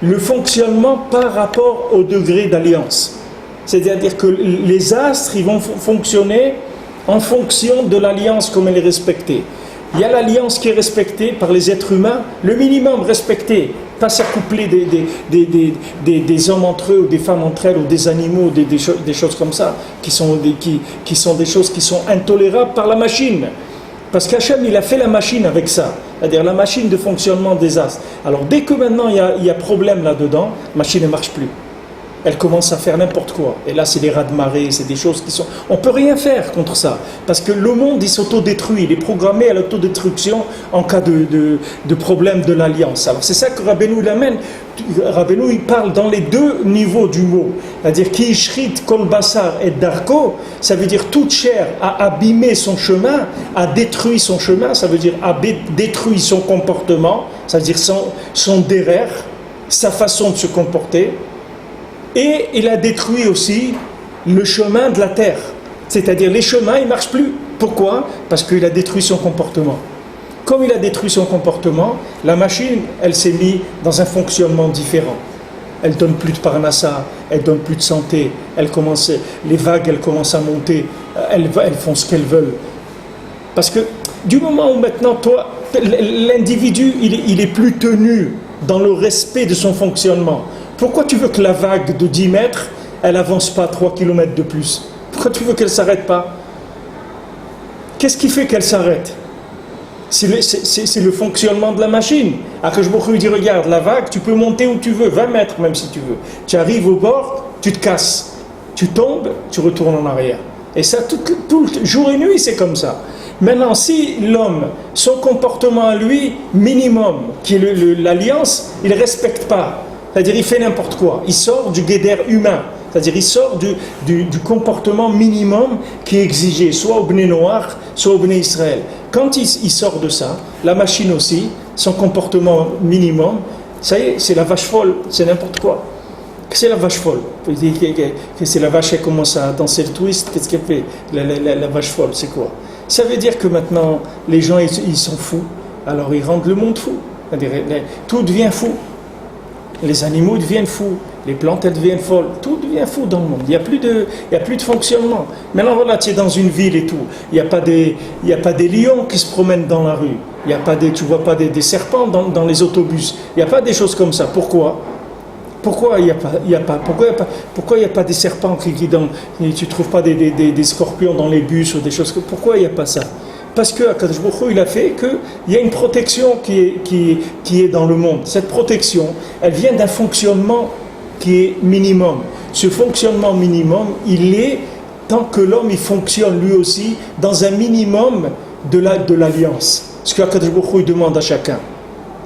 le fonctionnement par rapport au degré d'alliance. C'est-à-dire que les astres, ils vont fonctionner en fonction de l'alliance comme elle est respectée. Il y a l'alliance qui est respectée par les êtres humains, le minimum respecté, pas s'accoupler des hommes entre eux, ou des femmes entre elles, ou des animaux, des choses comme ça, qui sont des choses qui sont intolérables par la machine. Parce qu'Hachem, il a fait la machine avec ça, c'est-à-dire la machine de fonctionnement des astres. Alors dès que maintenant il y a problème là-dedans, la machine ne marche plus. Elle commence à faire n'importe quoi. Et là, c'est des raz-de-marée, c'est des choses qui sont... On ne peut rien faire contre ça. Parce que le monde, il s'autodétruit. Il est programmé à l'autodestruction en cas de problème de l'alliance. Alors, c'est ça que Rabbeinu l'amène. Rabbeinu, il parle dans les deux niveaux du mot. C'est-à-dire, qui ishrit kol basar et darko, ça veut dire toute chair a abîmé son chemin, a détruit son chemin, ça veut dire a détruit son comportement, ça veut dire son derrière, sa façon de se comporter. Et il a détruit aussi le chemin de la terre. C'est-à-dire les chemins, ils ne marchent plus. Pourquoi ? Parce qu'il a détruit son comportement. Comme il a détruit son comportement, la machine, elle s'est mise dans un fonctionnement différent. Elle ne donne plus de parnassa, elle ne donne plus de santé, les vagues, elles commencent à monter, elles font ce qu'elles veulent. Parce que du moment où maintenant, toi, l'individu, il est plus tenu dans le respect de son fonctionnement. Pourquoi tu veux que la vague de 10 mètres, elle n'avance pas 3 km de plus ? Pourquoi tu veux qu'elle ne s'arrête pas ? Qu'est-ce qui fait qu'elle s'arrête ? C'est le fonctionnement de la machine. Akadosh Baruch Hu dit, regarde, la vague, tu peux monter où tu veux, 20 mètres même si tu veux. Tu arrives au bord, tu te casses. Tu tombes, tu retournes en arrière. Et ça, tout jour et nuit, c'est comme ça. Maintenant, si l'homme, son comportement à lui, minimum, qui est l'alliance, il ne respecte pas. C'est-à-dire il fait n'importe quoi, il sort du guéder humain, c'est-à-dire il sort du comportement minimum qui est exigé, soit au Bnei Noach, soit au Bnei Israël. Quand il sort de ça, la machine aussi, son comportement minimum, ça y est, c'est la vache folle, c'est n'importe quoi. C'est la vache folle. C'est la vache qui commence à danser le twist, qu'est-ce qu'elle fait ? La vache folle, c'est quoi ? Ça veut dire que maintenant, les gens, ils sont fous, alors ils rendent le monde fou. C'est-à-dire, tout devient fou. Les animaux deviennent fous, les plantes elles deviennent folles, tout devient fou dans le monde. Il n'y a plus de fonctionnement. Maintenant voilà, tu es dans une ville et tout, il n'y a pas des lions qui se promènent dans la rue, tu vois pas des serpents dans les autobus, il n'y a pas des choses comme ça. Pourquoi il n'y a pas des serpents tu trouves pas des scorpions dans les bus ou des choses comme ça. Pourquoi il n'y a pas ça ? Parce que Akadosh Baruch Hu, il a fait qu'il y a une protection qui est dans le monde. Cette protection, elle vient d'un fonctionnement qui est minimum. Ce fonctionnement minimum, il est tant que l'homme il fonctionne lui aussi dans un minimum de l'alliance. Ce que Akadosh Baruch Hu demande à chacun,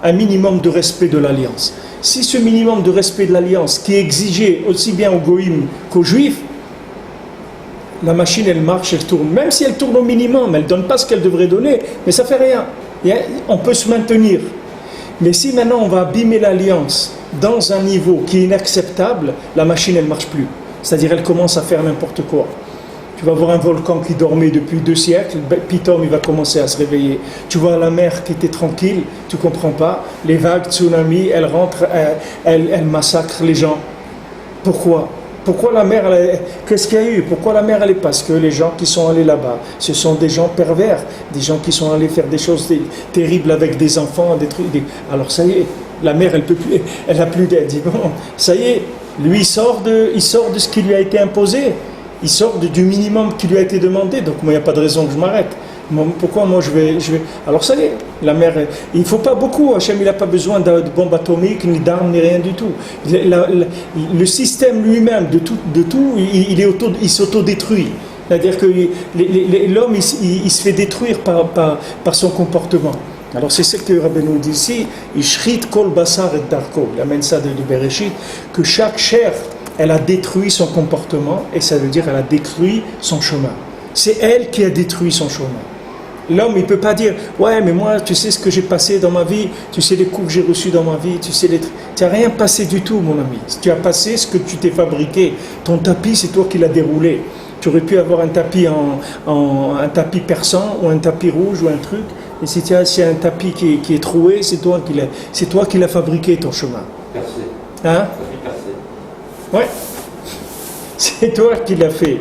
un minimum de respect de l'alliance. Si ce minimum de respect de l'alliance qui est exigé aussi bien aux goïms qu'aux juifs, la machine, elle marche, elle tourne. Même si elle tourne au minimum, elle ne donne pas ce qu'elle devrait donner, mais ça ne fait rien. On peut se maintenir. Mais si maintenant on va abîmer l'alliance dans un niveau qui est inacceptable, la machine, elle ne marche plus. C'est-à-dire, elle commence à faire n'importe quoi. Tu vas voir un volcan qui dormait depuis 2 siècles, Pitom, il va commencer à se réveiller. Tu vois la mer qui était tranquille, tu ne comprends pas. Les vagues, tsunamis, elles rentrent, elles massacrent les gens. Pourquoi la mer, qu'est-ce qu'il y a eu ? Pourquoi la mer, elle est ? Parce que les gens qui sont allés là-bas, ce sont des gens pervers, des gens qui sont allés faire des choses terribles avec des enfants, des trucs. Alors ça y est, la mer, elle peut plus, elle n'a plus d'aide. Bon, ça y est, lui, il sort de ce qui lui a été imposé, il sort du minimum qui lui a été demandé. Donc moi, il n'y a pas de raison que je m'arrête. Pourquoi moi je vais... Alors ça y est, la mer, il ne faut pas beaucoup, Hachem il n'a pas besoin de bombes atomiques, ni d'armes, ni rien du tout. Le système lui-même de tout il s'autodétruit. C'est-à-dire que l'homme il se fait détruire par son comportement. Alors c'est ce que Rabbeinu dit ici, Ishrit kol basar et darko, il amène ça de Bereshit, que chaque chair, elle a détruit son comportement, et ça veut dire elle a détruit son chemin. C'est elle qui a détruit son chemin. L'homme, il ne peut pas dire, ouais, mais moi, tu sais ce que j'ai passé dans ma vie, tu sais les coups que j'ai reçus dans ma vie, tu sais tu n'as rien passé du tout, mon ami. Tu as passé ce que tu t'es fabriqué. Ton tapis, c'est toi qui l'as déroulé. Tu aurais pu avoir un tapis un tapis persan ou un tapis rouge ou un truc. Et si tu as un tapis qui est troué, c'est toi qui l'as fabriqué, ton chemin. Percé. Hein? Ouais. C'est toi qui l'as fait.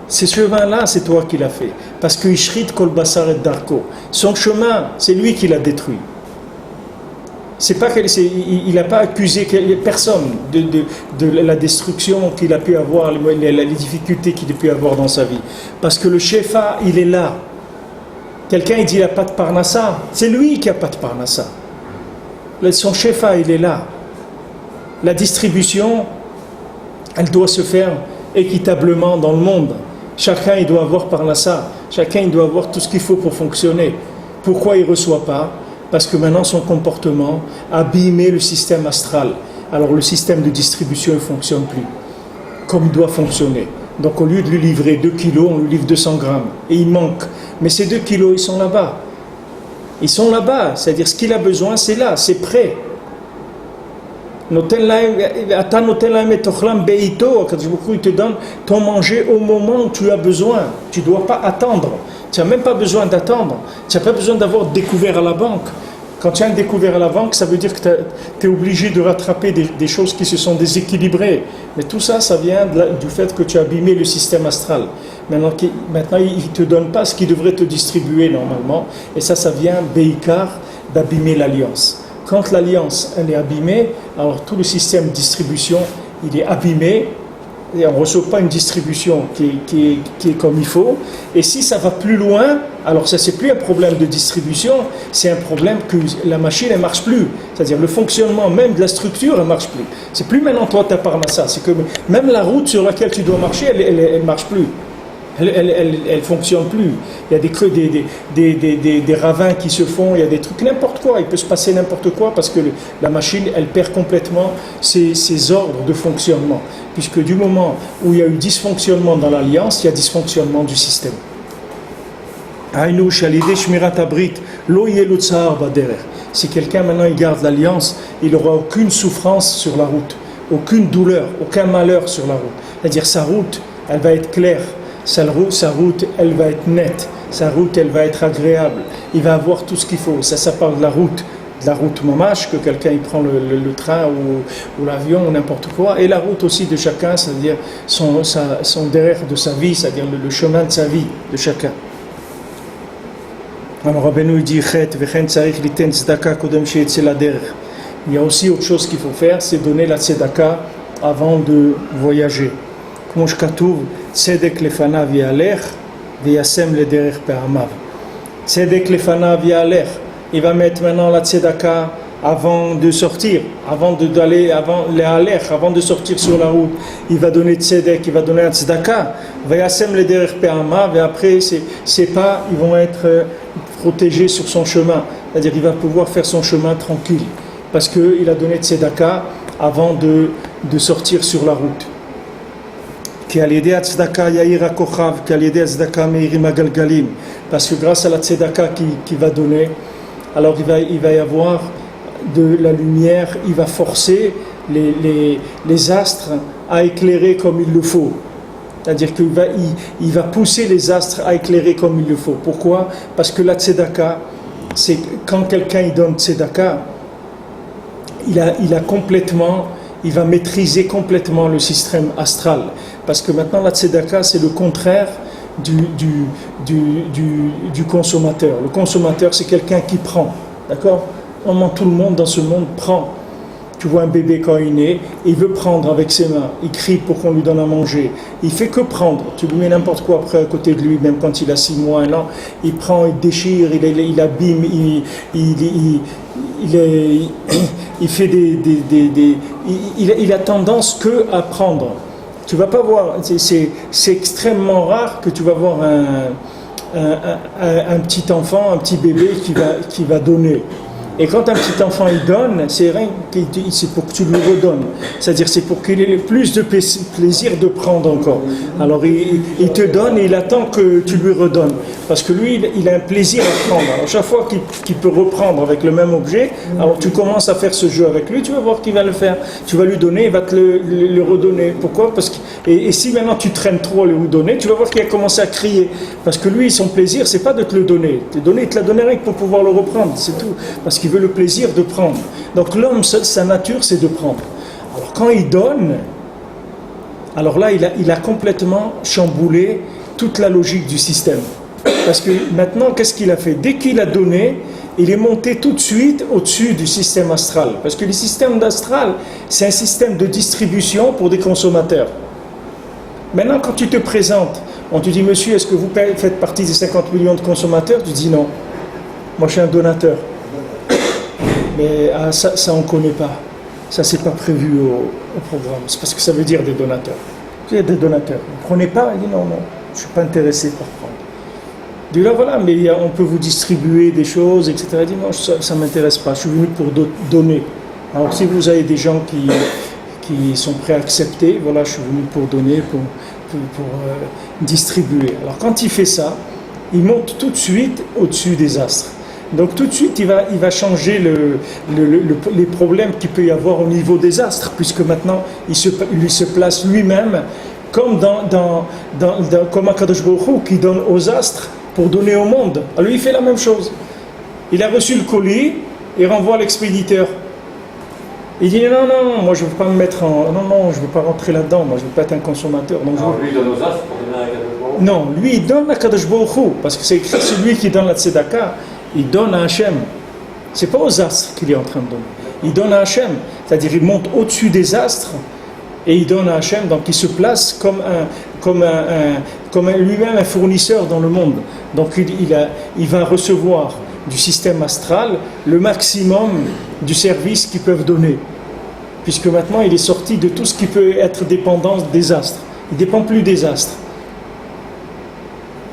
Ce chemin-là, c'est toi qui l'as fait. Parce que Ishrit Kol Basar et Darko, son chemin, c'est lui qui l'a détruit. Il n'a pas accusé personne de la destruction qu'il a pu avoir, les difficultés qu'il a pu avoir dans sa vie. Parce que le Shefa, il est là. Quelqu'un il dit il n'a pas de Parnassa, c'est lui qui n'a pas de Parnassa. Son Shefa, il est là. La distribution, elle doit se faire équitablement dans le monde. Chacun il doit avoir Parnassa, chacun il doit avoir tout ce qu'il faut pour fonctionner. Pourquoi il ne reçoit pas? Parce que maintenant son comportement a abîmé le système astral. Alors le système de distribution ne fonctionne plus comme il doit fonctionner. Donc au lieu de lui livrer 2 kilos, on lui livre 200 grammes. Et il manque. Mais ces 2 kilos, ils sont là-bas. Ils sont là-bas. C'est-à-dire ce qu'il a besoin, c'est là, c'est prêt. Il te donne ton manger au moment où tu as besoin. Tu ne dois pas attendre. Tu n'as même pas besoin d'attendre. Tu n'as pas besoin d'avoir découvert à la banque. Quand tu as un découvert à la banque, ça veut dire que tu es obligé de rattraper des choses qui se sont déséquilibrées. Mais tout ça, ça vient du fait que tu as abîmé le système astral. Maintenant il ne te donne pas ce qu'il devrait te distribuer normalement. Et ça vient, Beikar, d'abîmer l'alliance. Quand l'alliance elle est abîmée, alors tout le système de distribution il est abîmé et on ne reçoit pas une distribution qui est comme il faut. Et si ça va plus loin, alors ça c'est plus un problème de distribution, c'est un problème que la machine elle marche plus. C'est-à-dire le fonctionnement même de la structure elle marche plus. C'est plus maintenant toi ta parnassa, c'est que même la route sur laquelle tu dois marcher elle marche plus. Elle fonctionne plus. Il y a des ravins qui se font, il y a des trucs, n'importe quoi. Il peut se passer n'importe quoi parce que la machine, elle perd complètement ses ordres de fonctionnement. Puisque du moment où il y a eu dysfonctionnement dans l'alliance, il y a dysfonctionnement du système. Si quelqu'un maintenant il garde l'alliance, il n'aura aucune souffrance sur la route, aucune douleur, aucun malheur sur la route. C'est-à-dire sa route, elle va être claire. Sa route, elle va être nette. Sa route, elle va être agréable. Il va avoir tout ce qu'il faut. Ça parle de la route mamash, que quelqu'un il prend le train ou l'avion ou n'importe quoi. Et la route aussi de chacun, c'est-à-dire son derrière de sa vie, c'est-à-dire le chemin de sa vie de chacun. Alors Rabbeinu dit il y a aussi autre chose qu'il faut faire, c'est donner la tzedaka avant de voyager. Comme je katuv, tzedek lefanav yalech, v'yasem lederech pe'amav. Tzedek lefanav yalech, il va mettre maintenant la tzedaka avant de sortir, avant de sortir sur la route. Il va donner tzedek, il va donner la tzedaka, v'yasem lederech pe'amav, et après ses pas, ils vont être protégés sur son chemin. C'est-à-dire qu'il va pouvoir faire son chemin tranquille, parce qu'il a donné tzedaka avant de sortir sur la route. Parce que grâce à la tzedaka qu'il va donner, alors il va y avoir de la lumière, il va forcer les astres à éclairer comme il le faut. C'est-à-dire qu'il va pousser les astres à éclairer comme il le faut. Pourquoi? Parce que la tzedaka, c'est quand quelqu'un il donne tzedaka, il va maîtriser complètement le système astral. Parce que maintenant la tzedaka c'est le contraire du consommateur. Le consommateur c'est quelqu'un qui prend, d'accord? Normalement tout le monde dans ce monde prend. Tu vois un bébé quand il naît, il veut prendre avec ses mains, il crie pour qu'on lui donne à manger. Il fait que prendre. Tu lui mets n'importe quoi après à côté de lui, même quand il a 6 mois, 1 an, il prend, il déchire, il abîme, il fait il a tendance que à prendre. Tu vas pas voir, c'est extrêmement rare que tu vas voir un petit enfant, un petit bébé qui va donner. Et quand un petit enfant il donne, c'est pour que tu lui redonnes. C'est-à-dire c'est pour qu'il ait plus de plaisir de prendre encore. Alors il te donne et il attend que tu lui redonnes. Parce que lui, il a un plaisir à prendre. Alors chaque fois qu'il peut reprendre avec le même objet, alors tu commences à faire ce jeu avec lui, tu vas voir qu'il va le faire. Tu vas lui donner, il va te le redonner. Pourquoi? Parce que, et si maintenant tu traînes trop à lui donner, tu vas voir qu'il a commencé à crier. Parce que lui, son plaisir, c'est pas de te le donner. Il te l'a donné rien que pour pouvoir le reprendre, c'est tout. Parce qu'il veut le plaisir de prendre. Donc l'homme, sa nature, c'est de prendre. Alors quand il donne, alors là, il a complètement chamboulé toute la logique du système. Parce que maintenant, qu'est-ce qu'il a fait? Dès qu'il a donné, il est monté tout de suite au-dessus du système astral. Parce que le système astral, c'est un système de distribution pour des consommateurs. Maintenant, quand tu te présentes, on te dit, monsieur, est-ce que vous faites partie des 50 millions de consommateurs? Tu dis non. Moi, je suis un donateur. Mais ça on ne connaît pas. Ça, c'est pas prévu au programme. C'est parce que ça veut dire des donateurs. Il y a des donateurs. Vous ne prenez pas? Il dit non, je ne suis pas intéressé par prendre. Il dit là, voilà, mais on peut vous distribuer des choses, etc. Il dit non, ça ne m'intéresse pas. Je suis venu pour donner. Alors, si vous avez des gens qui sont prêts à accepter, voilà, je suis venu pour donner, pour distribuer. Alors, quand il fait ça, il monte tout de suite au-dessus des astres. Donc tout de suite, il va changer les problèmes qu'il peut y avoir au niveau des astres, puisque maintenant, il se place lui-même comme comme Akadosh Baruch Hu qui donne aux astres pour donner au monde. Alors il fait la même chose. Il a reçu le colis et renvoie l'expéditeur. Il dit non, moi je ne veux pas me mettre non, je ne veux pas rentrer là-dedans, moi je ne veux pas être un consommateur. Donc, lui il donne aux astres pour donner à Akadosh Baruch Hu? Non, lui il donne à Akadosh Baruch Hu, parce que c'est écrit celui qui donne la tzedaka. Il donne à Hachem. Ce n'est pas aux astres qu'il est en train de donner. Il donne à Hachem. C'est-à-dire il monte au-dessus des astres et il donne à Hachem. Donc il se place comme lui-même un fournisseur dans le monde. Donc il va recevoir du système astral le maximum du service qu'ils peuvent donner. Puisque maintenant il est sorti de tout ce qui peut être dépendant des astres. Il ne dépend plus des astres.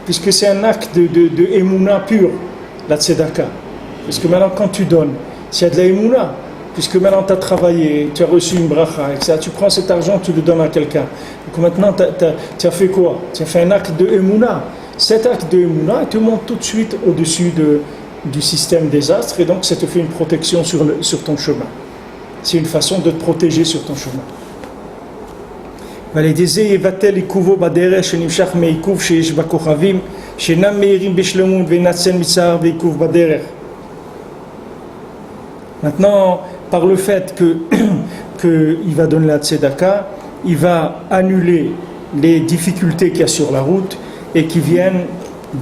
Puisque c'est un acte de émouna pur. La tzedaka. Parce que maintenant, quand tu donnes, s'il y a de la émouna, puisque maintenant tu as travaillé, tu as reçu une bracha, etc., tu prends cet argent, tu le donnes à quelqu'un. Donc maintenant, tu as fait quoi? Tu as fait un acte de émouna. Cet acte de émouna, il te monte tout de suite au-dessus du système des astres, et donc ça te fait une protection sur ton chemin. C'est une façon de te protéger sur ton chemin. Maintenant, par le fait qu'il va donner la tzedaka, il va annuler les difficultés qu'il y a sur la route et qui viennent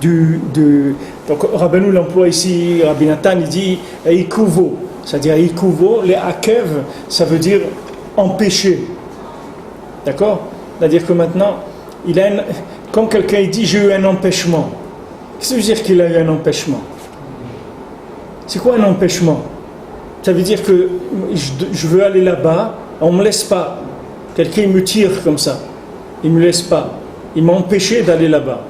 donc Rabbeinu l'emploie ici, Rabbi Nathan, il dit Ikuvo, c'est-à-dire Ikuvo, les akev, ça veut dire empêcher. D'accord? C'est-à-dire que maintenant, comme quelqu'un dit, j'ai eu un empêchement. Qu'est-ce que ça veut dire qu'il a eu un empêchement? C'est quoi un empêchement? Ça veut dire que je veux aller là-bas, on ne me laisse pas. Quelqu'un me tire comme ça, il ne me laisse pas. Il m'a empêché d'aller là-bas.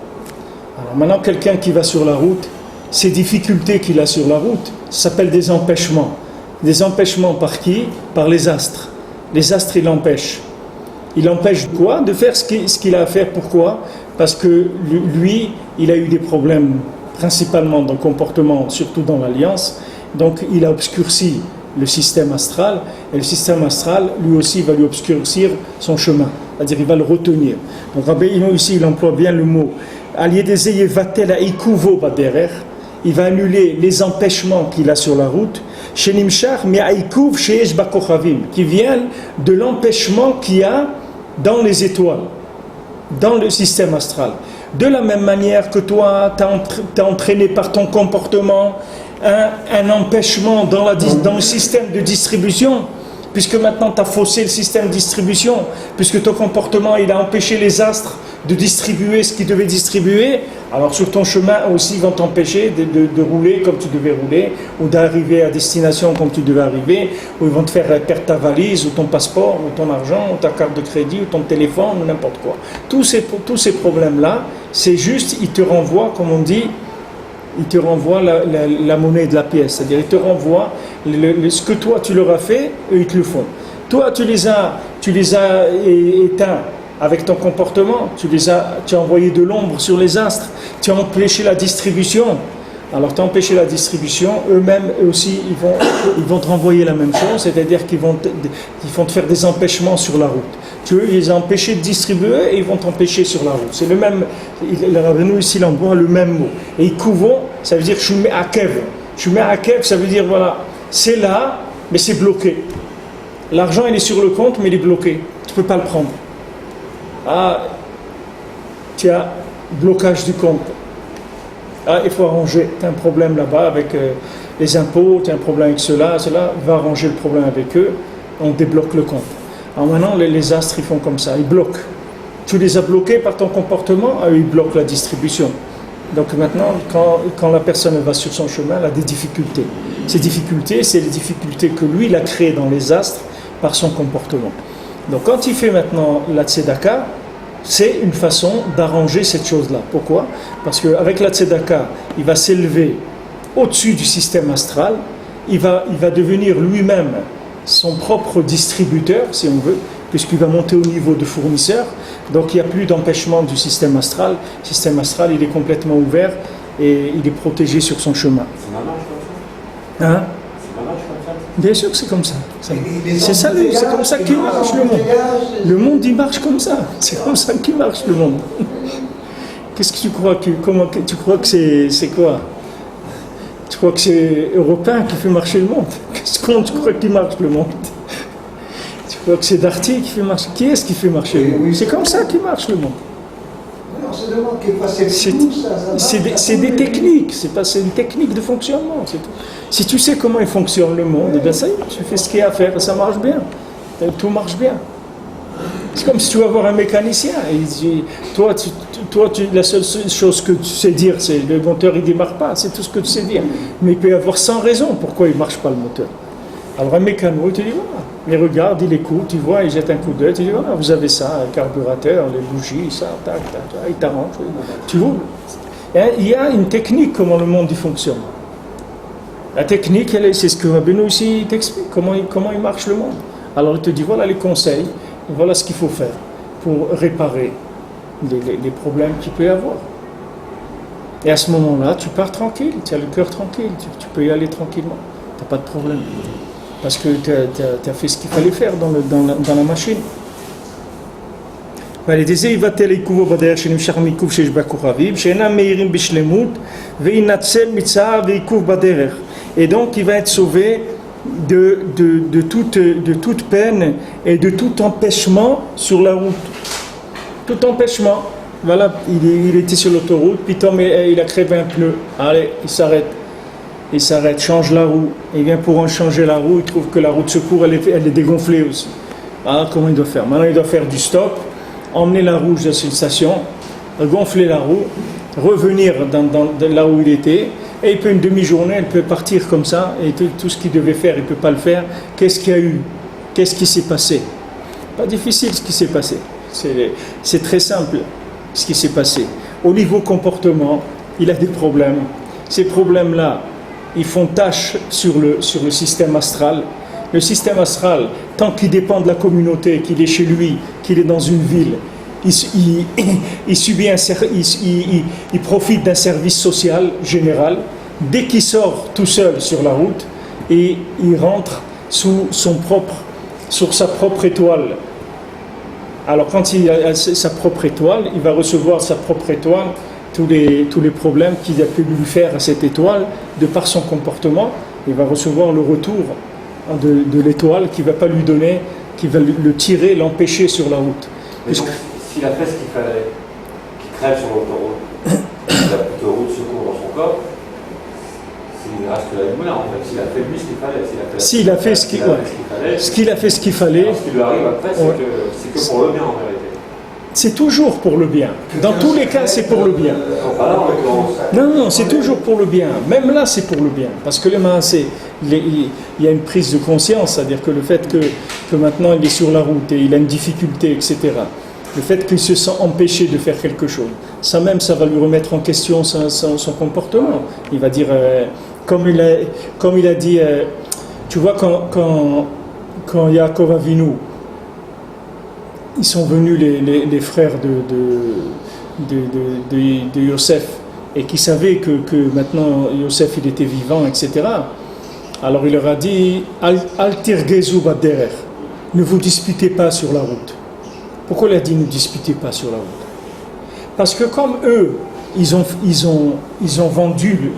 Alors maintenant, quelqu'un qui va sur la route, ces difficultés qu'il a sur la route, ça s'appelle des empêchements. Des empêchements par qui? Par les astres. Les astres, ils l'empêchent. Il empêche quoi? De faire ce qu'il a à faire. Pourquoi? Parce que lui, il a eu des problèmes principalement dans le comportement, surtout dans l'alliance. Donc il a obscurci le système astral, et le système astral, lui aussi, va lui obscurcir son chemin. C'est-à-dire il va le retenir. Donc Rabbi ici, il emploie bien le mot. Il va annuler les empêchements qu'il a sur la route, qui viennent de l'empêchement qu'il y a dans les étoiles, dans le système astral. De la même manière que toi, tu as entraîné par ton comportement un empêchement dans le système de distribution, puisque maintenant tu as faussé le système de distribution, puisque ton comportement il a empêché les astres de distribuer ce qu'ils devaient distribuer, alors sur ton chemin aussi ils vont t'empêcher de rouler comme tu devais rouler, ou d'arriver à destination comme tu devais arriver, ou ils vont te faire perdre ta valise, ou ton passeport, ou ton argent, ou ta carte de crédit, ou ton téléphone, ou n'importe quoi. Tous ces problèmes-là, c'est juste, ils te renvoient, comme on dit, il te renvoie la monnaie de la pièce. C'est-à-dire, il te renvoie ce que toi tu leur as fait, eux ils te le font. Toi, tu les as éteints avec ton comportement, tu as envoyé de l'ombre sur les astres, tu as empêché la distribution. Alors, tu as empêché la distribution, eux-mêmes, eux aussi, ils vont te renvoyer la même chose, c'est-à-dire qu'ils vont te faire des empêchements sur la route. Tu veux les empêcher de distribuer et ils vont t'empêcher sur la route. C'est le même, nous ici l'emploie le même mot. Et couvons, ça veut dire je mets à kev. Je mets à kev, ça veut dire voilà, c'est là, mais c'est bloqué. L'argent il est sur le compte, mais il est bloqué. Tu ne peux pas le prendre. Ah, tu as blocage du compte. Ah, il faut arranger. Tu as un problème là-bas avec les impôts, tu as un problème avec cela, va arranger le problème avec eux. On débloque le compte. Alors maintenant, les astres, ils font comme ça, ils bloquent. Tu les as bloqués par ton comportement, ils bloquent la distribution. Donc maintenant, quand la personne va sur son chemin, elle a des difficultés. Ces difficultés, c'est les difficultés que lui, il a créées dans les astres par son comportement. Donc quand il fait maintenant la tzedaka, c'est une façon d'arranger cette chose-là. Pourquoi ? Parce qu'avec la tzedaka, il va s'élever au-dessus du système astral, il va devenir lui-même son propre distributeur, si on veut, puisqu'il va monter au niveau de fournisseur. Donc il n'y a plus d'empêchement du système astral. Le système astral, il est complètement ouvert et il est protégé sur son chemin. C'est ma marche comme ça ? Hein ? C'est ma marche comme ça ? Bien sûr que c'est comme ça. C'est comme ça qu'il marche le monde. Le monde, il marche comme ça. C'est comme ça qu'il marche le monde. Qu'est-ce que tu crois tu crois que c'est quoi ? Tu crois que c'est Européen qui fait marcher le monde ? Comment tu crois qu'il marche le monde ? Tu crois que c'est Darty qui fait marcher ? Qui est-ce qui fait marcher le monde ? C'est comme ça qu'il marche le monde. C'est des techniques, c'est une technique de fonctionnement, c'est tout. Si tu sais comment il fonctionne le monde, eh bien ça y est, tu fais ce qu'il y a à faire et ça marche bien. Tout marche bien. C'est comme si tu vas voir un mécanicien et il dit, toi, la seule chose que tu sais dire, c'est le moteur il ne démarre pas, c'est tout ce que tu sais dire. Mais il peut y avoir 100 raisons pourquoi il ne marche pas le moteur. Alors un mécano, il te dit voilà, il regarde, il écoute, il voit, il jette un coup d'œil, il dit voilà, vous avez ça, un carburateur, les bougies, ça, tac, il t'arrange, tu roules. Il y a une technique comment le monde il fonctionne. La technique, c'est ce que Rabbeinu ici t'explique, comment il marche le monde. Alors il te dit voilà les conseils, voilà ce qu'il faut faire pour réparer les problèmes qu'il peut y avoir. Et à ce moment-là, tu pars tranquille, tu as le cœur tranquille, tu peux y aller tranquillement, tu n'as pas de problème. Parce que tu as fait ce qu'il fallait faire dans la machine. Et donc il va être sauvé de toute peine et de tout empêchement sur la route. Tout empêchement. Voilà, il était sur l'autoroute, puis il a crevé un pneu. Allez, il s'arrête, change la roue. Il vient pour en changer la roue, il trouve que la roue de secours, elle est dégonflée aussi. Alors comment il doit faire ? Maintenant, il doit faire du stop, emmener la roue dans une station, gonfler la roue, revenir dans là où il était, et il peut une demi-journée, elle peut partir comme ça, et tout ce qu'il devait faire, il ne peut pas le faire. Qu'est-ce qu'il y a eu ? Qu'est-ce qui s'est passé ? Pas difficile ce qui s'est passé. C'est très simple ce qui s'est passé. Au niveau comportement, il a des problèmes. Ces problèmes-là, ils font tâche sur le système astral. Le système astral, tant qu'il dépend de la communauté, qu'il est chez lui, qu'il est dans une ville, il profite d'un service social général. Dès qu'il sort tout seul sur la route, et il rentre sur sa propre étoile. Alors quand il a sa propre étoile, il va recevoir sa propre étoile, tous les problèmes qu'il a pu lui faire à cette étoile, de par son comportement, il va recevoir le retour de l'étoile qui ne va pas lui donner, qui va le tirer, l'empêcher sur la route. Mais donc, s'il a fait ce qu'il fallait, qu'il crève sur l'autoroute, il a plus de route de secours dans son corps, il reste que la moulin en fait. S'il a fait lui ce qu'il fallait, s'il a fait ce qu'il fallait, alors, ce qui lui arrive après, c'est que pour le bien en vérité. C'est toujours pour le bien. Dans tous les cas, c'est pour le bien. Non, c'est toujours pour le bien. Même là, c'est pour le bien. Parce que il y a une prise de conscience, c'est-à-dire que le fait que maintenant il est sur la route et il a une difficulté, etc. le fait qu'il se sent empêché de faire quelque chose. Ça même, ça va lui remettre en question son comportement. Il va dire, comme il a dit, tu vois, quand Yaakov Avinu, ils sont venus les frères de Yosef, et qui savaient que maintenant Yosef il était vivant, etc. Alors il leur a dit, Al tirgezu baderer, ne vous disputez pas sur la route. Pourquoi il a dit ne disputez pas sur la route? Parce que comme eux, ils ont vendu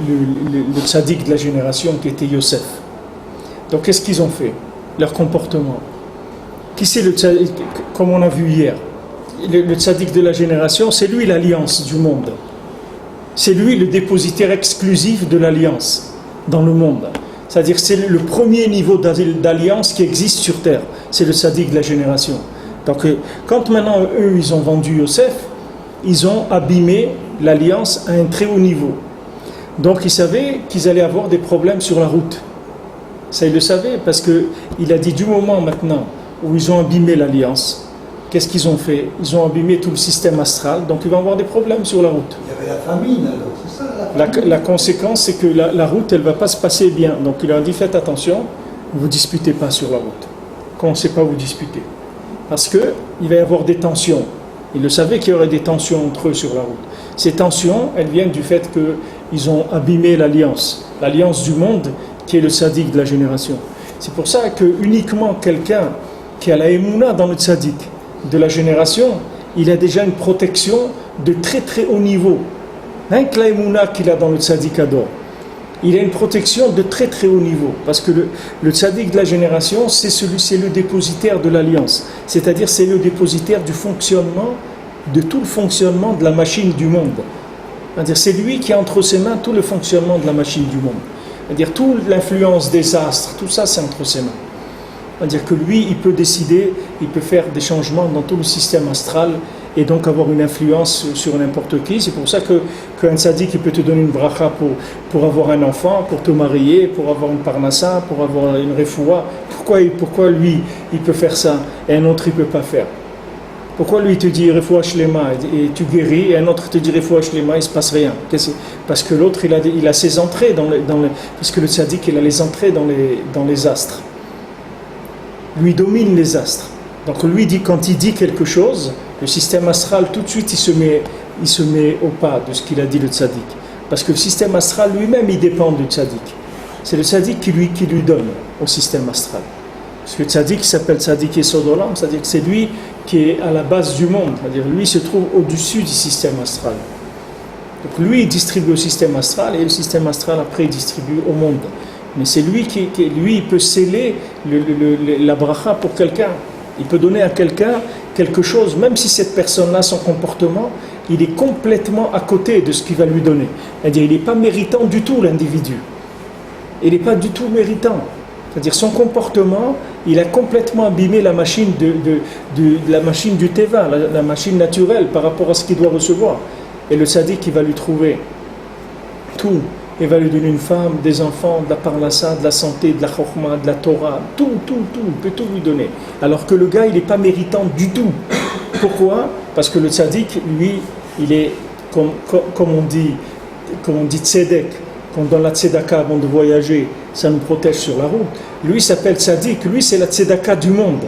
le tzaddik de la génération qui était Yosef. Donc qu'est-ce qu'ils ont fait? Leur comportement. Qui c'est le tzaddik, comme on a vu hier? Le tzaddik de la génération, c'est lui l'alliance du monde. C'est lui le dépositaire exclusif de l'alliance dans le monde. C'est-à-dire que c'est le premier niveau d'alliance qui existe sur terre. C'est le tzaddik de la génération. Donc quand maintenant eux ils ont vendu Yosef, ils ont abîmé l'alliance à un très haut niveau. Donc ils savaient qu'ils allaient avoir des problèmes sur la route. Ça ils le savaient parce qu'il a dit du moment maintenant où ils ont abîmé l'alliance, qu'est-ce qu'ils ont fait? Ils ont abîmé tout le système astral, donc ils vont avoir des problèmes sur la route. Il y avait la famine alors, c'est ça La conséquence, c'est que la route, elle ne va pas se passer bien. Donc il leur a dit, faites attention, ne vous disputez pas sur la route. Quand on ne sait pas vous disputer. Parce qu'il va y avoir des tensions. Ils le savaient qu'il y aurait des tensions entre eux sur la route. Ces tensions, elles viennent du fait qu'ils ont abîmé l'alliance du monde qui est le tzaddik de la génération. C'est pour ça que uniquement quelqu'un qui a la émouna dans le tzaddik de la génération, il a déjà une protection de très très haut niveau. Rien que la émouna qu'il a dans le tzaddik ador, il a une protection de très très haut niveau. Parce que le tzaddik de la génération, c'est le dépositaire de l'alliance. C'est-à-dire c'est le dépositaire du fonctionnement, de tout le fonctionnement de la machine du monde. C'est-à-dire c'est lui qui a entre ses mains tout le fonctionnement de la machine du monde. C'est-à-dire toute l'influence des astres, tout ça c'est entre ses mains. C'est-à-dire que lui, il peut décider, il peut faire des changements dans tout le système astral et donc avoir une influence sur n'importe qui. C'est pour ça qu'un tzaddik, il peut te donner une bracha pour avoir un enfant, pour te marier, pour avoir une parnassa, pour avoir une refoua. Pourquoi lui, il peut faire ça et un autre, il ne peut pas faire? Pourquoi lui, il te dit refoua shlema et tu guéris et un autre te dit refoua shlema et il ne se passe rien? Parce que l'autre, il a ses entrées parce que le tzaddik, il a les entrées dans les astres. Lui domine les astres. Donc lui dit, quand il dit quelque chose, le système astral tout de suite il se met au pas de ce qu'il a dit le tzaddik. Parce que le système astral lui-même il dépend du tzaddik. C'est le tzaddik qui lui donne au système astral. Parce que le tzaddik s'appelle tzaddik Yesod Olam, c'est-à-dire que c'est lui qui est à la base du monde. C'est-à-dire lui se trouve au-dessus du système astral. Donc lui il distribue au système astral et le système astral après il distribue au monde. Mais c'est lui lui, il peut sceller la bracha pour quelqu'un. Il peut donner à quelqu'un quelque chose, même si cette personne-là, son comportement, il est complètement à côté de ce qu'il va lui donner. C'est-à-dire, il n'est pas méritant du tout, l'individu. Il n'est pas du tout méritant. C'est-à-dire, son comportement, il a complètement abîmé la machine la machine du Teva, la machine naturelle par rapport à ce qu'il doit recevoir. Et le tzaddik, il va lui trouver tout. Il va lui donner une femme, des enfants, de la parnassa, de la santé, de la chokhma, de la Torah, tout, il peut tout lui donner. Alors que le gars, il n'est pas méritant du tout. Pourquoi? Parce que le tzaddik, lui, il est, comme on dit tzedek, quand dans la tzedaka, avant de voyager, ça nous protège sur la route. Lui, il s'appelle tzaddik, lui, c'est la tzedaka du monde.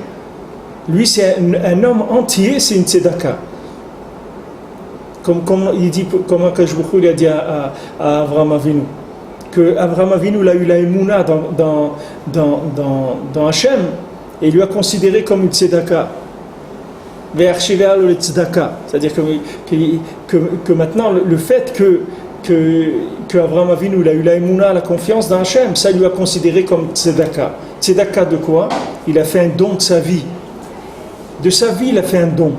Lui, c'est un homme entier, c'est une tzedaka. Comme il dit, comme Akash Boukhou il a dit à Avraham Avinu, que Avraham Avinu il a eu la émouna dans Hachem et il lui a considéré comme une tzedaka. C'est-à-dire que maintenant le fait que Avraham Avinu il a eu la émouna, la confiance dans Hachem, ça il lui a considéré comme tzedaka. Tzedaka de quoi? Il a fait un don de sa vie. De sa vie, il a fait un don.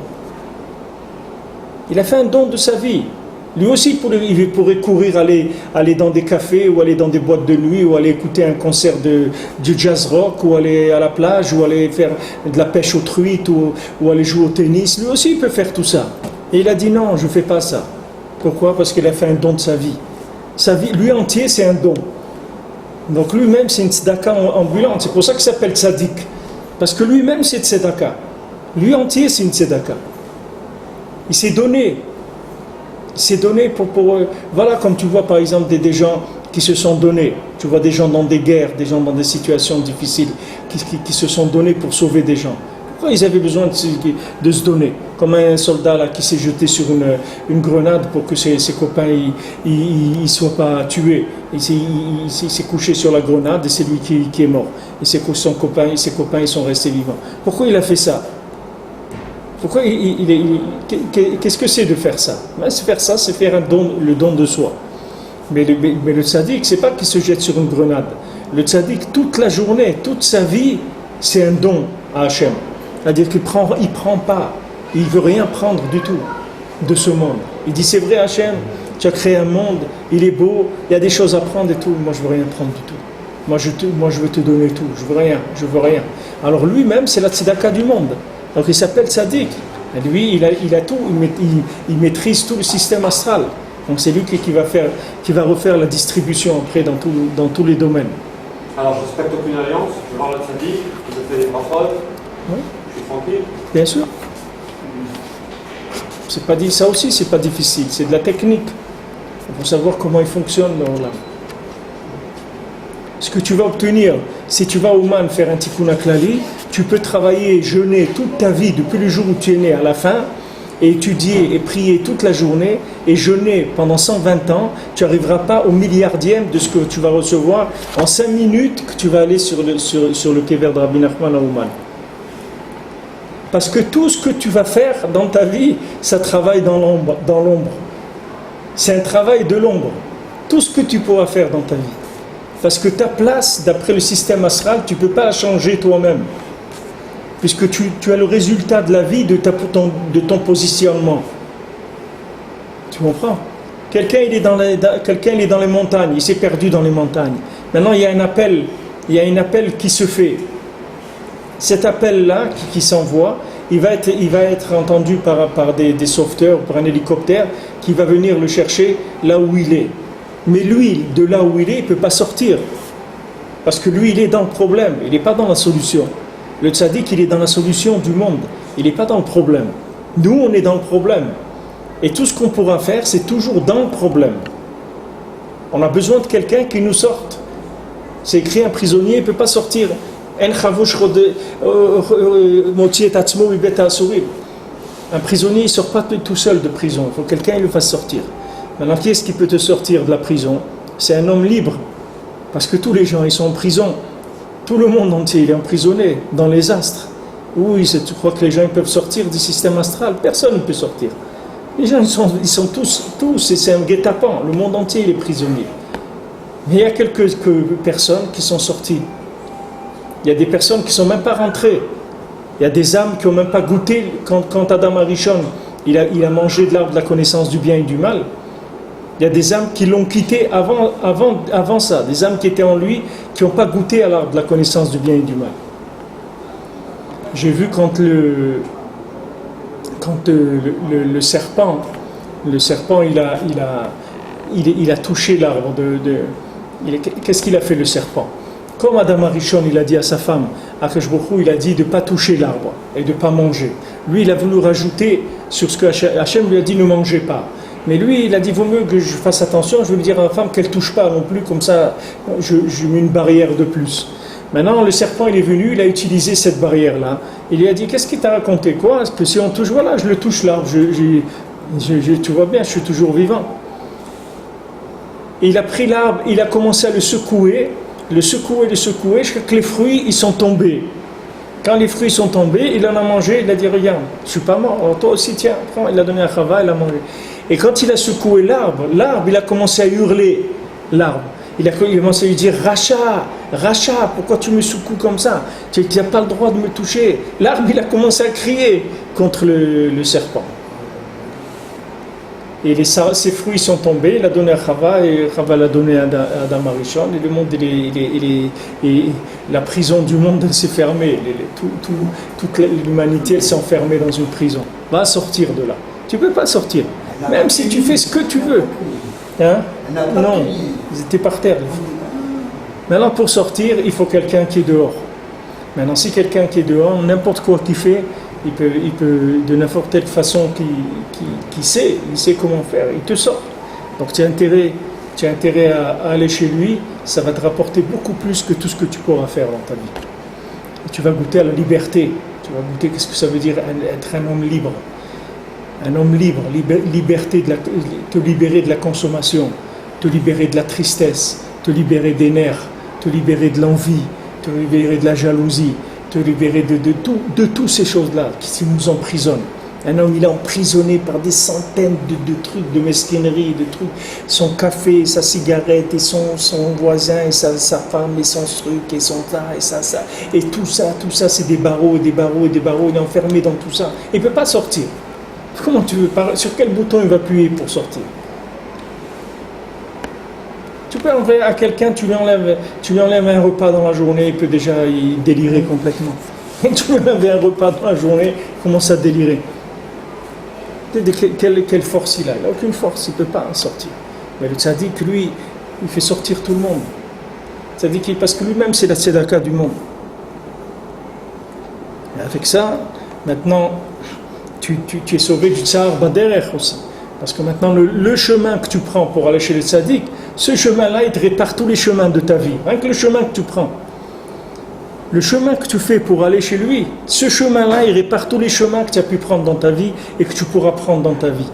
Il a fait un don de sa vie. Lui aussi, il pourrait courir, aller dans des cafés, ou aller dans des boîtes de nuit, ou aller écouter un concert du jazz rock, ou aller à la plage, ou aller faire de la pêche aux truites, ou aller jouer au tennis. Lui aussi, il peut faire tout ça. Et il a dit non, je ne fais pas ça. Pourquoi? Parce qu'il a fait un don de sa vie. Sa vie, lui entier, c'est un don. Donc lui-même, c'est une tzedaka ambulante. C'est pour ça qu'il s'appelle tzaddik. Parce que lui-même, c'est tzedaka. Lui entier, c'est une tzedaka. Il s'est donné. Il s'est donné voilà, comme tu vois par exemple des gens qui se sont donnés. Tu vois des gens dans des guerres, des gens dans des situations difficiles, qui se sont donnés pour sauver des gens. Pourquoi ils avaient besoin de se donner? Comme un soldat là, qui s'est jeté sur une grenade pour que ses copains ne soient pas tués. Il s'est couché sur la grenade et c'est lui qui est mort. Et ses copains ils sont restés vivants. Pourquoi il a fait ça? Pourquoi qu'est-ce que c'est de faire ça? Faire ça, c'est faire le don de soi. Mais le tzaddik, c'est pas qu'il se jette sur une grenade. Le tzaddik, toute la journée, toute sa vie, c'est un don à Hachem. C'est-à-dire qu'il prend pas, il veut rien prendre du tout de ce monde. Il dit c'est vrai Hachem, tu as créé un monde, il est beau, il y a des choses à prendre et tout. Moi je veux rien prendre du tout. Moi je veux te donner tout. Je veux rien. Alors lui-même c'est la tzedaka du monde. Donc il s'appelle tzaddik. Et lui il a tout, il maîtrise tout le système astral. Donc c'est lui qui va refaire la distribution après dans tous les domaines. Alors je respecte aucune alliance, je vais voir le tzaddik, je fais des brachotes. Oui. Je suis tranquille. Bien sûr. C'est pas dit, ça aussi, c'est pas difficile. C'est de la technique. Il faut savoir comment il fonctionne. Là. Ce que tu vas obtenir, si tu vas au Man faire un tikkun klali, tu peux travailler, jeûner toute ta vie depuis le jour où tu es né à la fin, et étudier et prier toute la journée, et jeûner pendant 120 ans, tu n'arriveras pas au milliardième de ce que tu vas recevoir en 5 minutes que tu vas aller sur le kever de Rabbi Nachman à Ouman. Parce que tout ce que tu vas faire dans ta vie, ça travaille dans l'ombre. C'est un travail de l'ombre. Tout ce que tu pourras faire dans ta vie. Parce que ta place, d'après le système astral, tu ne peux pas la changer toi-même. Puisque tu as le résultat de la vie de ton positionnement. Tu comprends? Quelqu'un il est dans les montagnes, il s'est perdu dans les montagnes. Maintenant il y a un appel qui se fait. Cet appel-là qui s'envoie, il va être entendu par des sauveteurs, par un hélicoptère qui va venir le chercher là où il est. Mais lui, de là où il est, il ne peut pas sortir. Parce que lui, il est dans le problème, il n'est pas dans la solution. Le tzaddik, il est dans la solution du monde, il n'est pas dans le problème. Nous, on est dans le problème. Et tout ce qu'on pourra faire, c'est toujours dans le problème. On a besoin de quelqu'un qui nous sorte. C'est écrit, un prisonnier ne peut pas sortir. Un prisonnier ne sort pas tout seul de prison. Il faut que quelqu'un le fasse sortir. Maintenant, qui est-ce qui peut te sortir de la prison? C'est un homme libre. Parce que tous les gens, ils sont en prison. Tout le monde entier, il est emprisonné dans les astres. Oui, tu crois que les gens ils peuvent sortir du système astral? Personne ne peut sortir. Les gens, ils sont tous, et c'est un guet-apens. Le monde entier, il est prisonnier. Mais il y a quelques personnes qui sont sorties. Il y a des personnes qui ne sont même pas rentrées. Il y a des âmes qui n'ont même pas goûté quand Adam Arishon il a mangé de l'arbre de la connaissance du bien et du mal. Il y a des âmes qui l'ont quitté avant ça. Des âmes qui étaient en lui, qui n'ont pas goûté à l'arbre de la connaissance du bien et du mal. J'ai vu quand le serpent il a touché l'arbre qu'est-ce qu'il a fait le serpent? Comme Adam Arishon, il a dit à sa femme, Akash Baruch Hu, il a dit de ne pas toucher l'arbre et de ne pas manger. Lui, il a voulu rajouter sur ce que Hachem lui a dit, ne mangez pas. Mais lui, il a dit, vaut mieux que je fasse attention, je vais lui dire à ma femme qu'elle ne touche pas non plus, comme ça, je mets une barrière de plus. Maintenant, le serpent, il est venu, il a utilisé cette barrière-là. Il lui a dit, qu'est-ce qu'il t'a raconté? Quoi? Parce que si on touche, voilà, je le touche l'arbre, tu vois bien, je suis toujours vivant. Et il a pris l'arbre, il a commencé à le secouer, jusqu'à que les fruits ils sont tombés. Quand les fruits sont tombés, il en a mangé, il a dit regarde, je ne suis pas mort, alors toi aussi tiens, prends. Il a donné à Chava, il a mangé. Et quand il a secoué l'arbre, il a commencé à hurler, l'arbre. Il a commencé à lui dire Racha, pourquoi tu me secoues comme ça? Tu n'as pas le droit de me toucher. L'arbre, il a commencé à crier contre le serpent. Et ses fruits sont tombés, il a donné à Chava, et Chava l'a donné à Adam Arishon, et le monde, la prison du monde s'est fermée, toute l'humanité elle s'est enfermée dans une prison. Va sortir de là. Tu ne peux pas sortir, même si tu fais ce que tu veux. Hein? Non, ils étaient par terre. Maintenant, pour sortir, il faut quelqu'un qui est dehors. Maintenant, si quelqu'un qui est dehors, n'importe quoi qu'il fait, de n'importe quelle façon il sait comment faire, il te sort. Donc tu as intérêt à aller chez lui, ça va te rapporter beaucoup plus que tout ce que tu pourras faire dans ta vie. Et tu vas goûter à la liberté, tu vas goûter qu'est-ce que ça veut dire être un homme libre. Un homme libre, liberté te libérer de la consommation, te libérer de la tristesse, te libérer des nerfs, te libérer de l'envie, te libérer de la jalousie, te libérer de toutes ces choses-là qui nous emprisonnent. Un homme, il est emprisonné par des centaines de trucs, de mesquineries, de trucs. Son café, sa cigarette, et son voisin, et sa femme, et son truc, et son ça, et ça. Et tout ça, c'est des barreaux, et des barreaux, et des barreaux. Il est enfermé dans tout ça. Il ne peut pas sortir. Comment tu veux parler? Sur quel bouton il va appuyer pour sortir? Tu peux enlever à quelqu'un, tu lui enlèves un repas dans la journée, il peut déjà délirer complètement. Tu lui enlèves un repas dans la journée, il commence à délirer. Quelle force il a? Il n'a aucune force, il ne peut pas en sortir. Mais le tzaddik, lui, il fait sortir tout le monde. Parce que lui-même, c'est la tzedaka du monde. Et avec ça, maintenant, tu es sauvé du tsar baderech aussi. Parce que maintenant, le chemin que tu prends pour aller chez le tzaddik, ce chemin-là, il te répare tous les chemins de ta vie. Rien que le chemin que tu prends. Le chemin que tu fais pour aller chez lui, ce chemin-là, il répare tous les chemins que tu as pu prendre dans ta vie et que tu pourras prendre dans ta vie.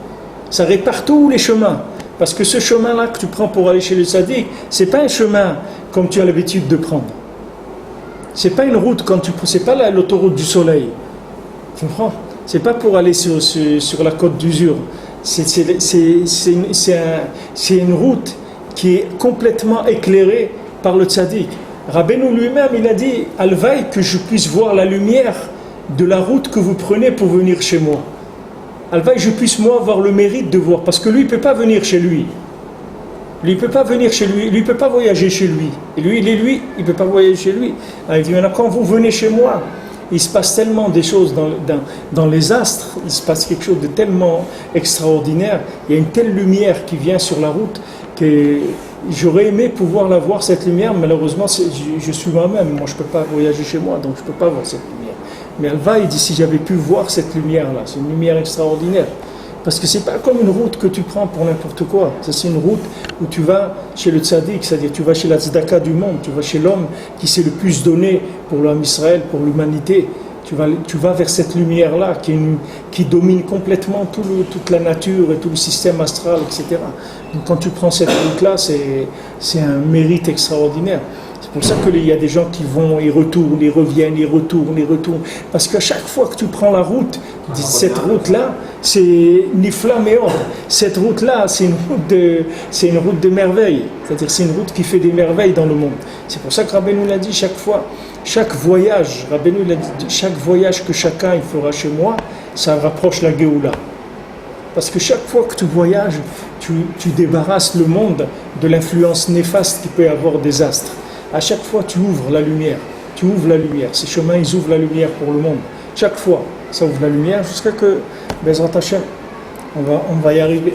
Ça répare tous les chemins. Parce que ce chemin-là que tu prends pour aller chez le tzaddik, c'est pas un chemin comme tu as l'habitude de prendre. C'est pas une route c'est pas l'autoroute du soleil. Tu comprends? C'est pas pour aller sur la côte d'Usure. C'est une route qui est complètement éclairée par le tzaddik. Rabbeinu lui-même, il a dit « Alvaï que je puisse voir la lumière de la route que vous prenez pour venir chez moi. Alvaï je puisse moi avoir le mérite de voir. » Parce que lui, il ne peut pas venir chez lui. Lui, il ne peut pas venir chez lui. Lui, il ne peut pas voyager chez lui. Et lui, il ne peut pas voyager chez lui. Alors, il dit « Maintenant, quand vous venez chez moi, il se passe tellement des choses dans les astres, il se passe quelque chose de tellement extraordinaire. Il y a une telle lumière qui vient sur la route que... J'aurais aimé pouvoir la voir, cette lumière, malheureusement, je suis moi-même. Moi, je ne peux pas voyager chez moi, donc je ne peux pas voir cette lumière. Mais Alva, il dit, si j'avais pu voir cette lumière-là, c'est une lumière extraordinaire. Parce que ce n'est pas comme une route que tu prends pour n'importe quoi. Ça, c'est une route où tu vas chez le tzaddik, c'est-à-dire tu vas chez la tzedaka du monde, tu vas chez l'homme qui s'est le plus donné pour l'homme Israël, pour l'humanité. Tu vas vers cette lumière-là qui domine complètement toute la nature et tout le système astral, etc. Donc quand tu prends cette route-là, c'est un mérite extraordinaire. C'est pour ça qu'il y a des gens qui vont et retournent, et reviennent, et retournent. Parce qu'à chaque fois que tu prends la route, cette route-là, c'est Nifla Meor. Cette route-là, c'est une route de merveille. C'est-à-dire c'est une route qui fait des merveilles dans le monde. C'est pour ça que Rabbeinu l'a dit chaque fois. Chaque voyage, Rabbeinu l'a dit, chaque voyage que chacun il fera chez moi, ça rapproche la Géoula. Parce que chaque fois que tu voyages, tu débarrasses le monde de l'influence néfaste qu'il peut y avoir des astres. À chaque fois, tu ouvres la lumière. Ces chemins, ils ouvrent la lumière pour le monde. Chaque fois, ça ouvre la lumière jusqu'à que, Bezrat Hashem, on va y arriver.